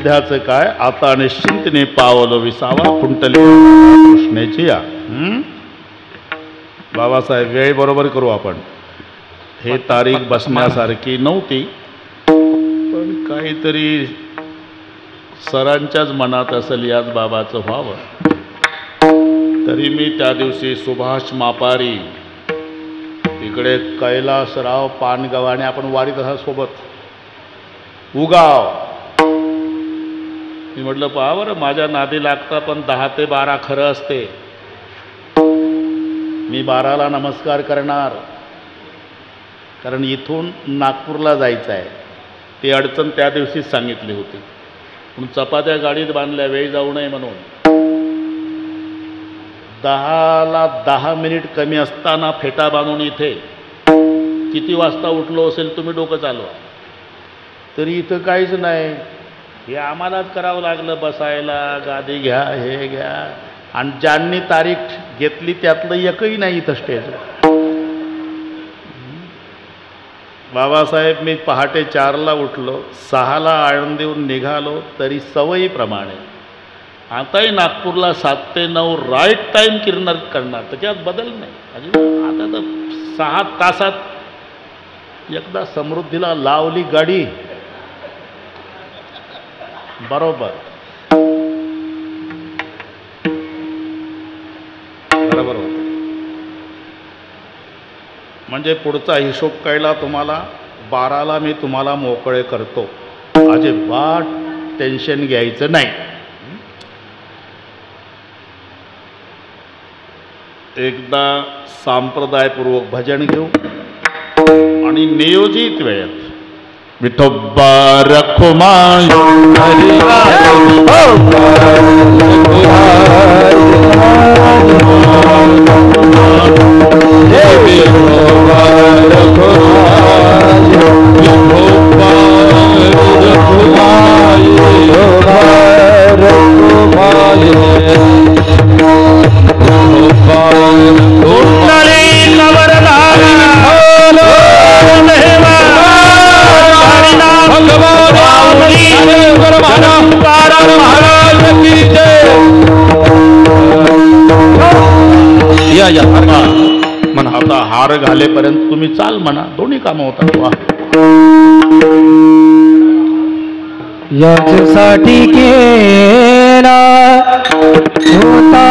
सध्याचं काय, आता निश्चिंतने पावलं विसावा कुंटली कृष्णेची या. बाबासाहेब वेळ बरोबर करू आपण. हे तारीख बसण्यासारखी नव्हती, पण काहीतरी सरांच्याच मनात असेल याच बाबाचं व्हावं. तरी मी त्या दिवशी सुभाष मापारी, तिकडे कैलासराव पानगव्हाणे, आपण वारीत असा सोबत उगाव. मी म्हटलं पहा बरं, माझ्या नादी लागता, पण 10 ते 12 खरं असते. मी 12ला नमस्कार करणार, कारण इथून नागपूरला जायचं आहे. ती अडचण त्या दिवशीच सांगितली होती, म्हणून चपात्या गाडीत बांधल्या, वेळ जाऊ नये म्हणून. 10ला 10 मिनिट कमी असताना फेटा बांधून इथे किती वाजता उठलो असेल तुम्ही डोकं चालवा. तरी इथं काहीच नाही. हे आम्हालाच करावं लागलं, बसायला गादी घ्या, हे घ्या. आणि ज्यांनी तारीख घेतली त्यातलं एकही नाही इथं स्टेज. बाबासाहेब, मी पहाटे 4ला उठलो, 6ला आळंदीहून निघालो, तरी सवयीप्रमाणे आताही नागपूरला 7 ते 9 राईट टाईम करणार, त्याच्यात बदल नाही. आता तर 6 तासात एकदा समृद्धीला लावली गाडी बरोबर बरोबर होतं. म्हणजे पुढचा हिशोब कळला तुम्हाला. 12ला मी तुम्हाला मोकळे करतो, अजिबात टेन्शन घ्यायचं नाही. एकदा संप्रदायपूर्वक भजन घेऊ आणि नियोजित वेळेत विठोबा रखुमाई आता हार घालेपर्यंत तुम्ही चाल म्हणा, दोन्ही कामं होतात. वा याच्यासाठी केला होता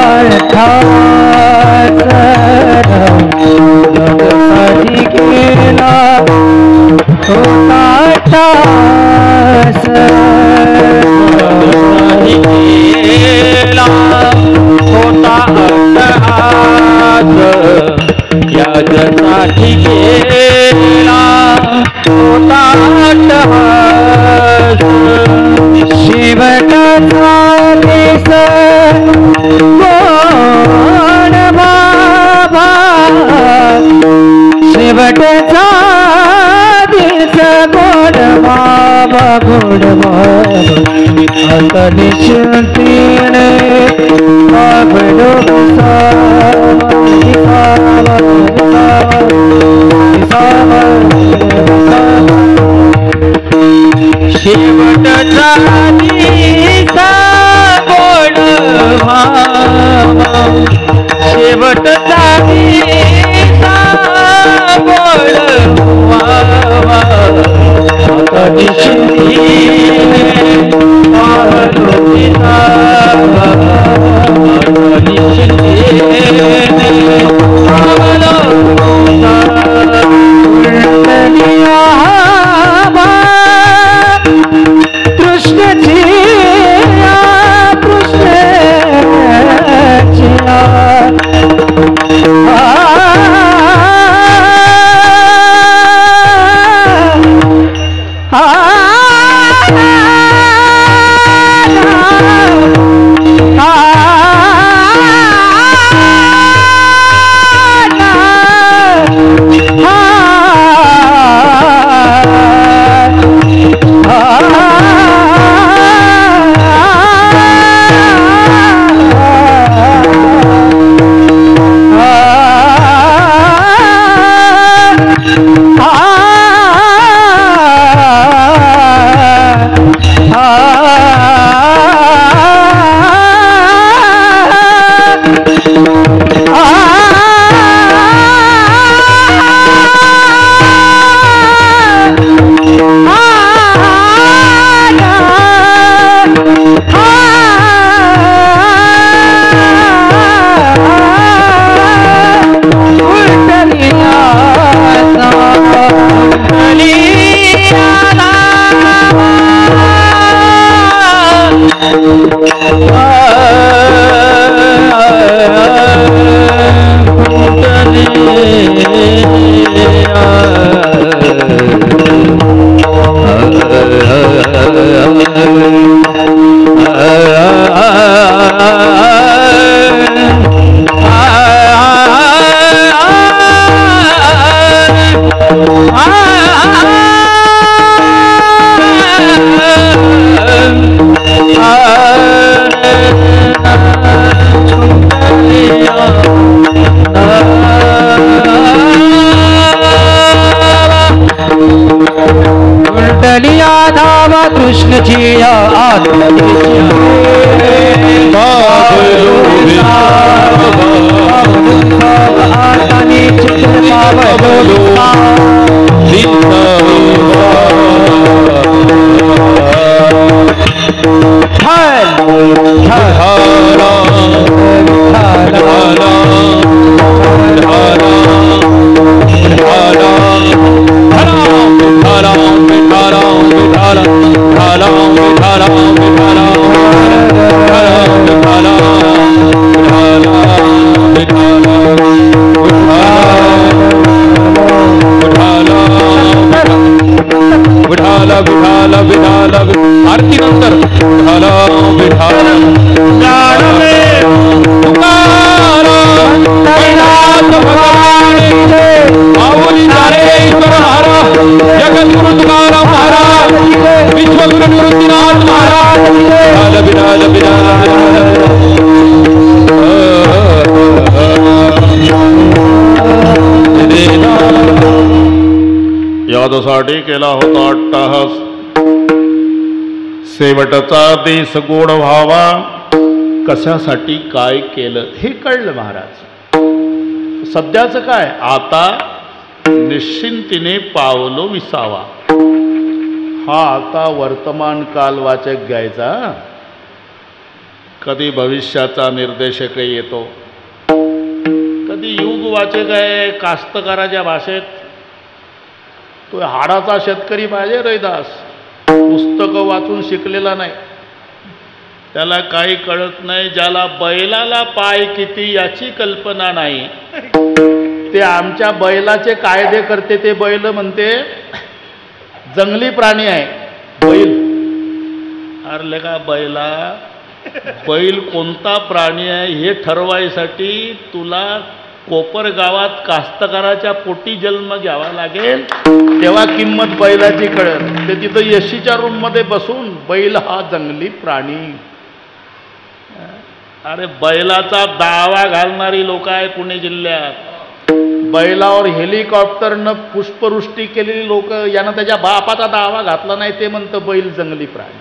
ठास, याच्यासाठी केला होता ठास, केला होता अट्टहास, याच्यासाठी केला होता अट्टहास. शेवटचा दिस गोड बाबा, शेवटचा दिस गोड बाबा, गोड बाबा. आता निश्चिंतीने आबडो शेवटचा दिसा गोड भावा, शेवटचा दिसा गोड भावा. आता निश्चिंतीने पाहलो पिता, आता निश्चिंतीने पाहलो पिता. कृष्ण कृष्णची या आत्मदेशी आतानी चित्र आरती नंतर जगद्गुरु तुकाराम महाराज विश्वगुरु निवृत्तीनाथ महाराज विठाल यादसाठी केला होता अट्टहास, शेवटचा दिस गोड व्हावा, कशासाठी काय केलं हे कळलं महाराज. सध्याचं काय, आता निश्चिंतीने पावलो विसावा. हा आता वर्तमान काल वाचक घ्यायचा. कधी भविष्याचा निर्देशकही येतो, कधी युग वाचक आहे कास्तकाराच्या भाषेत. तो हाडाचा शेतकरी पाहिजे रैदास, पुस्तकं वाचून शिकलेला नाही, त्याला काही कळत नाही. ज्याला बैलाला पाय किती याची कल्पना नाही, ते आमच्या बैलाचे कायदे करते. ते बैल म्हणते जंगली प्राणी आहे बैल. अरे का बैला, बैल कोणता प्राणी आहे हे ठरवायसाठी तुला कोपर गावात कास्तकाराच्या पोटी जन्म घ्यावा लागेल, तेव्हा किंमत बैलाची कळेल. ते तिथं यशीच्या रूममध्ये बसून बैल हा जंगली प्राणी. अरे बैलाचा दावा घालणारी लोक आहे पुणे जिल्ह्यात. बैलावर हेलिकॉप्टरनं पुष्पवृष्टी केलेली लोक, यानं त्याच्या बापाचा दावा घातला नाही, ते म्हणतं बैल जंगली प्राणी.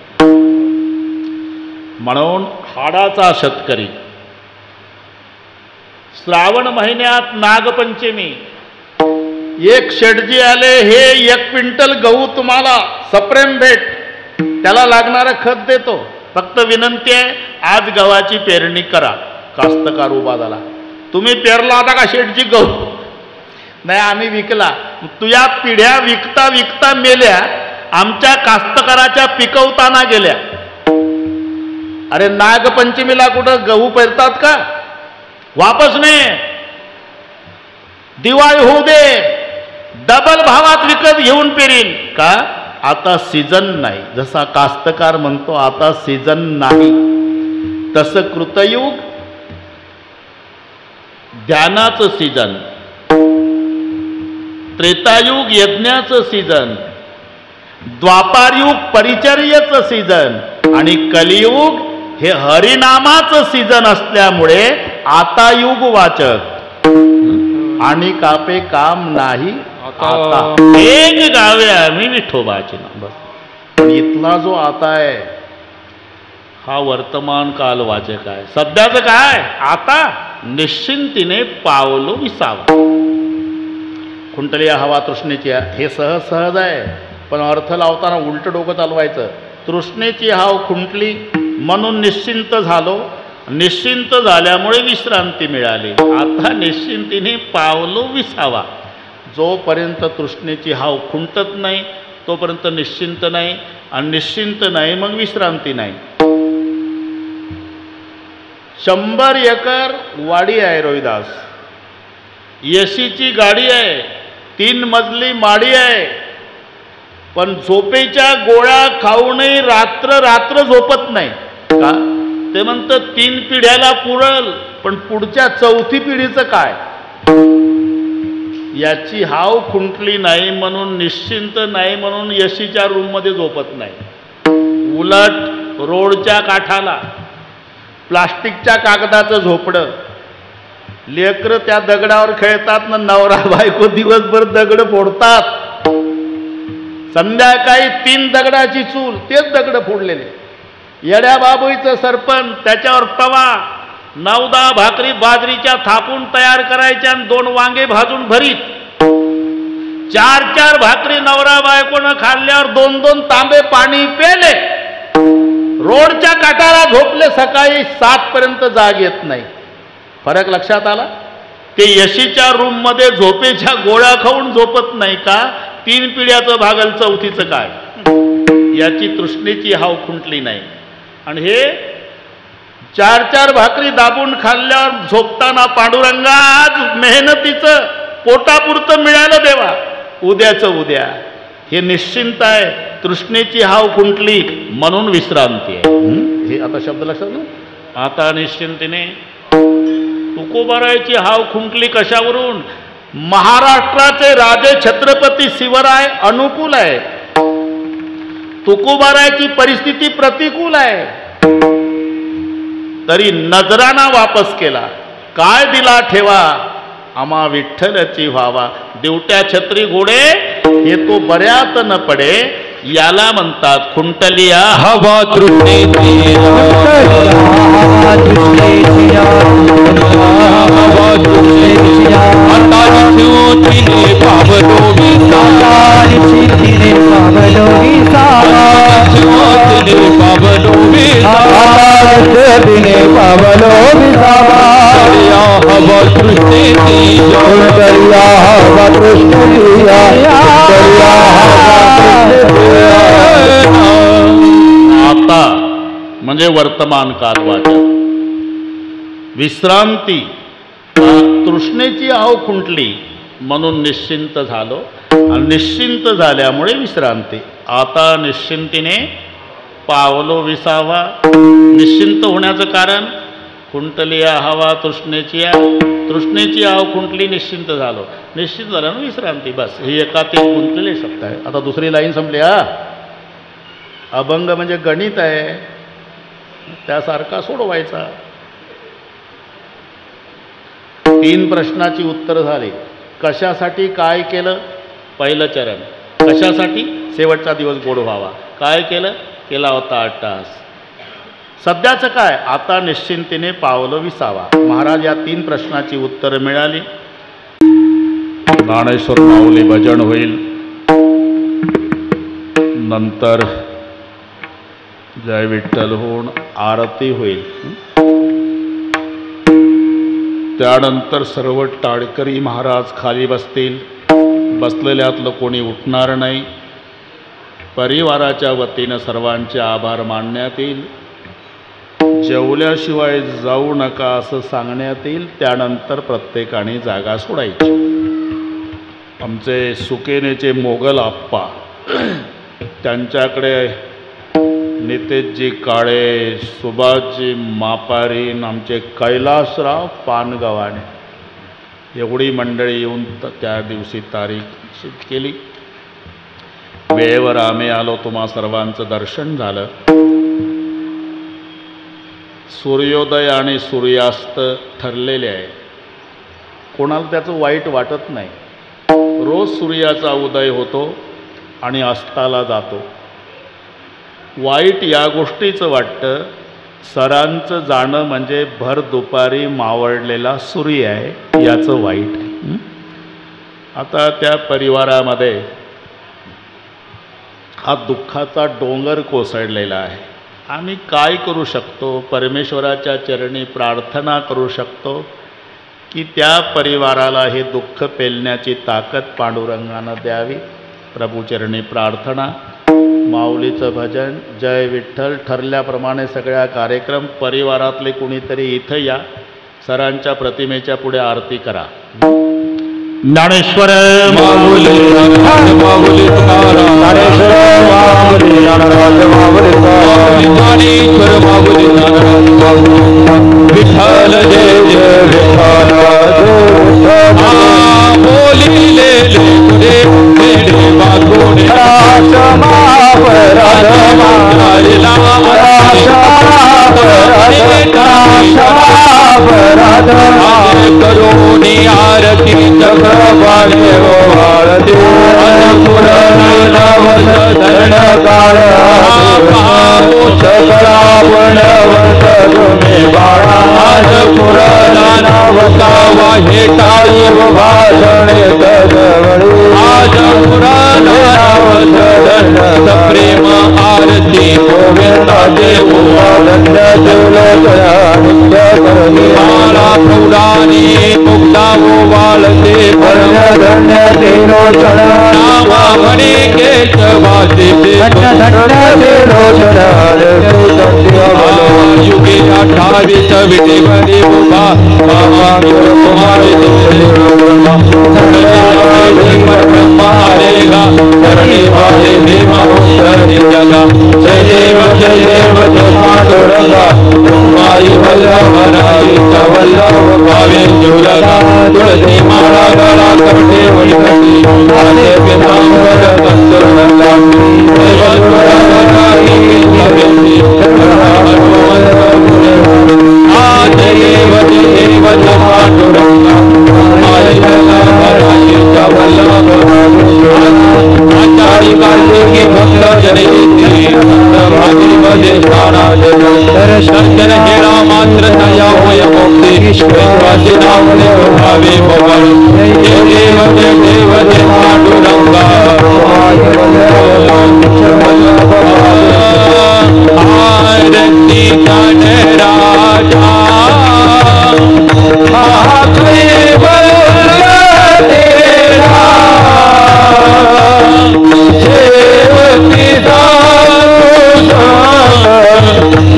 म्हणून हाडाचा शेतकरी. श्रावण महिन्यात नागपंचमी, एक शेटजी आले, हे 1 क्विंटल गहू तुम्हाला सप्रेम भेट, त्याला लागणारं खत देतो, फक्त विनंती आहे आज गव्हाची पेरणी करा. कास्तकार उभा झाला, तुम्ही पेरला होता का शेटजी गहू? नाही, आम्ही विकला. तुझ्या पिढ्या विकता विकता मेल्या, आमच्या कास्तकाराच्या पिकवताना गेल्या. अरे नागपंचमीला कुठं गहू पेरतात का? वापस नाही, दिवाळी होऊ दे, डबल भावात विकत घेऊन पेरीन. का? आता सीजन नाही. जसा कास्तकार म्हणतो आता सीजन नाही, तसं कृतयुग ध्यानाचं सीजन, त्रेतायुग यज्ञाचं सीजन, द्वापारयुग परिचर्येचं सीजन आणि कलियुग हे हरिनामाचं सीजन असल्यामुळे आता युग वाचक आणि कापे काम नाही. आता एक गावे आम्ही विठोबाचे नाम. बस. पण इथला जो आता आहे हा वर्तमान काल वाचक आहे. सध्याचं काय, आता निश्चिंतीने पावलो विसावा. खुंटली हवा तृष्णेची, हे सहज सहज आहे, पण अर्थ लावताना उलट डोकं चालवायचं. तृष्णेची हाव खुंटली म्हणून निश्चिंत झालो, निश्चिंत झाल्यामुळे विश्रांती मिळाली. आता निश्चिंतीने पावलो विसावा. जोपर्यंत तृष्णेची हाव खुंटत नाही तोपर्यंत निश्चिंत नाही, आणि निश्चिंत नाही मग विश्रांती नाही. 100 एकर वाडी आहे रोहिदास, यशीची गाडी आहे, 3 मजली माडी आहे, पण झोपेच्या गोळ्या खाऊनही रात्र रात्र झोपत नाही. का? ते म्हणतं 3 पिढ्याला पुरल, पण पुढच्या 4थी पिढीचं काय? याची हाव खुंटली नाही म्हणून, निश्चिंत नाही म्हणून यशीच्या रूममध्ये झोपत नाही. उलट रोडच्या काठाला प्लास्टिकच्या कागदाचं झोपडं, लेकरं त्या दगडावर खेळतात ना, नवरा बायको दिवसभर दगड फोडतात. संध्याकाळी 3 दगडाची चूल, तेच दगड फोडलेले. येड्या बाबूईचं सरपण, त्याच्यावर तवा, 9-10 भाकरी बाजरीच्या थापून तयार करायच्या आणि 2 वांगे भाजून भरीत. 4-4 भाकरी नवरा बायकोनं खाल्ल्यावर 2-2 तांबे पाणी पेले. रोडच्या काठाला झोपले, सकाळी 7 पर्यंत जाग येत नाही. फरक लक्षात आला? ते यशीच्या रूम मध्ये झोपेच्या गोळ्या खाऊन झोपत नाही का? 3 पिढ्याचं भागल, 4थीचं काय? याची तृष्णेची हाव खुंटली नाही. आणि हे 4-4 भाकरी दाबून खाल्ल्यावर झोपताना पांडुरंगा आज मेहनतीचं पोटापुरतं मिळालं देवा, उद्याचं उद्या. हे निश्चिंत आहे. तृष्णेची हाव खुंटली म्हणून विश्रांती आहे. हे आता शब्द लक्षात ना. आता निश्चिंतीने तुकोबारायची हाव खुंटली कशावरून? महाराष्ट्राचे राजे छत्रपती शिवराय अनुकूल आहे, तुकोबारायची परिस्थिती प्रतिकूल आहे. तरी नजराना वापस केला. काय दिला ठेवा आम्हा विठ्ठलची व्हावा. देवट्या छत्री घोडे हे तो बऱ्यात न पडे, याला म्हणतात खुंटलिया हवा तृष्णेची, हवा तृष्णेची, आता तिने पावलो विसावा, तिने पावलो विसावा, तिने पावलो विसावा, तिने पावलो विसावा. हवा तृष्णेची, दरिया हवा तृष्णेची, दरिया आता म्हणजे वर्तमान काल वाचक. विश्रांती, तृष्णेची हाव खुंटली म्हणून निश्चिंत झालो, आणि निश्चिंत झाल्यामुळे विश्रांती. आता निश्चिंतीने पावलो विसावा. निश्चिंत होण्याचं कारण खुंटलिया हवा तृष्णेची, तृष्णेची हाव खुंटली, निश्चिंत झालो. निश्चिंत झाल्यानं विश्रांती. बस हे एकात एक गुंतलेले शब्द आहे. आता दुसरी लाईन संपली. अभंग म्हणजे गणित आहे, त्यासारखा सोडवायचा. 3 प्रश्नाची उत्तर झाली. कशासाठी काय केलं? पहिलं चरण. कशासाठी? शेवटचा दिवस गोड व्हावा. काय केलं? केला होता 8 तास. सध्याचं काय? आता निश्चिंतीने पावलं विसावा. महाराज या 3 प्रश्नाची उत्तरं मिळाली. ज्ञानेश्वर माऊली भजन होईल, नंतर जय विठ्ठल होऊन आरती होईल. त्यानंतर सर्व टाळकरी महाराज खाली बसतील. बसलेल्यातलं कोणी उठणार नाही. परिवाराच्या वतीनं सर्वांचे आभार मानण्यात येईल. जेवल्याशिवाय जाऊ नका असं सांगण्यात येईल. त्यानंतर प्रत्येकाने जागा सोडायची. आमचे सुकेनेचे मोगल आप्पा, त्यांच्याकडे नितेशजी काळे, सुभाषजी मापारीन, आमचे कैलासराव पानगव्हाणे एवढी मंडळी येऊन त्या दिवशी तारीख निश्चित केली. वेळेवर आम्ही आलो. तुम्हा सर्वांचं दर्शन झालं. सूर्योदय आणि सूर्यास्त ठरलेले आहे. कोणाला त्याचं वाईट वाटत नाही. रोज सूर्याचा उदय होतो आणि अस्ताला जातो. वाईट या गोष्टीचं वाटतं, सरांचं जाणं म्हणजे भर दुपारी मावळलेला सूर्य आहे, याचं वाईट आहे. आता त्या परिवारामध्ये हा दुःखाचा डोंगर कोसळलेला आहे. आम्ही काय करू शकतो? परमेश्वराच्या चरणी प्रार्थना करू शकतो की त्या परिवाराला हे दुःख पेलण्याची ताकद पांडुरंगानं द्यावी. प्रभूचरणी प्रार्थना. माऊलीचं भजन, जय विठ्ठल. ठरल्याप्रमाणे सगळ्या कार्यक्रम. परिवारातले कुणीतरी इथं या. सरांच्या प्रतिमेच्या पुढे आरती करा. ज्ञानेश्वर माऊली माऊली ज्ञानेश्वर माऊली ज्ञानेश्वर माऊली विठ्ठल जय जय विठ्ठल बोलिले ले तुझे बागोडे करोनी आरती चक्रवाणी आरती प्रेम आरती गोविंदा देव माला प्रौढानी मुक्ता गोवालते नामा म्हणे केशवासी युगे 28 विधीवरी उभा मारेगा करणे वाले भीमा उतरी जगा जय देव जय पांडुरंगा माई वल्लभराई वल्लभ भावे जुलगा तुळसी माळा गळा करते वैकटी आले पितांबर दत्तरंगा जय वल्लभराई लवेती देव पांडुरंगा माई वल्लभराई वल्लभ आचारी कार्तिकी भक्त जनयती भागी मध्ये दर्शन हेरा मात्र तया होय मुक्ती विश्वासी नाम भावे भवन जय देव जय पांडुरंगा आरती जन राजा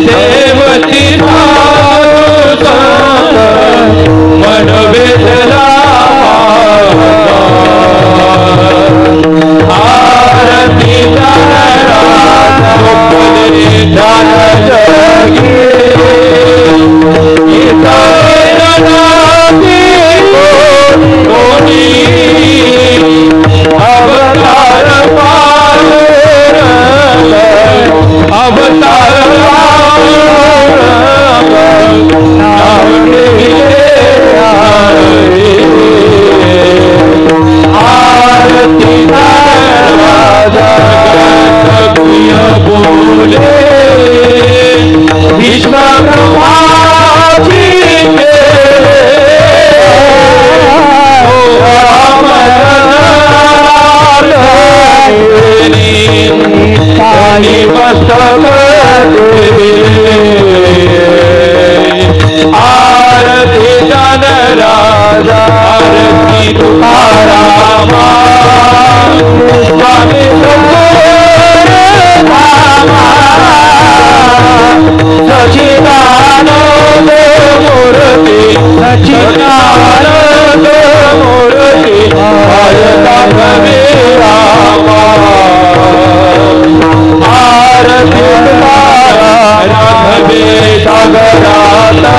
देवती मन वेदला आरती दान जगी अवतार अवतार आरती बोले भीष्म आरती जन राजा आरती तुकाराम स्वामी सचिदानंद मूर्ति सचिदानंद मूर्ति राघवे राम आरती राघवे सागराता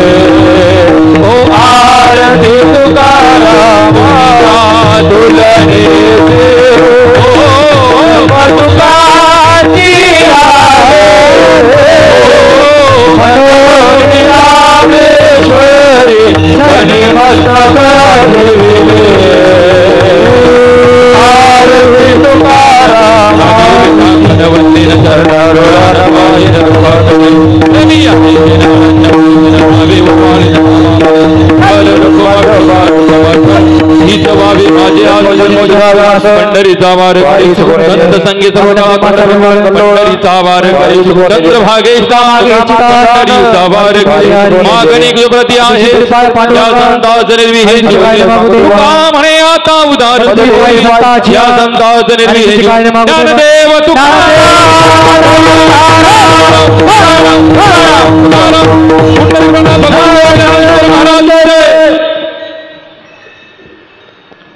ओ आरती तुकाराम दुलहे ओ मधुकाची रामेश्वरी शनि मस्तक आरती तुकाराम भगवती हितवावी माझे पंढरीचा वार संत संगीत पंढरीचा वार चंद्र भागेशा पंढरीचा वार मागणी प्रति आहे या संताच निर्विहे म्हणे आता उदार या संताच निर्विहे ज्ञानदेव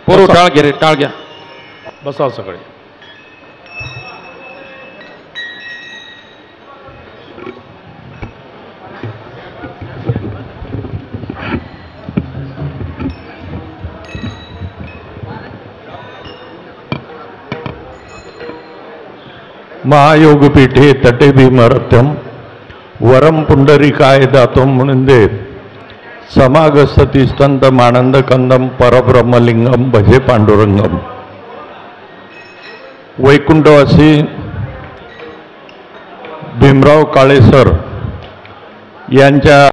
पोरो टाळ घे रे टाळ घ्या बसाव सगळे महायोगपीठे तटे भीमरथ्यम वरम पुंडरीकाय दातोम मुनिंदे समागस्ती स्तंत मानंद कंदम परब्रह्मलिंगम भजे पांडुरंगम. वैकुंठवासी भीमराव काळे सर यांच्या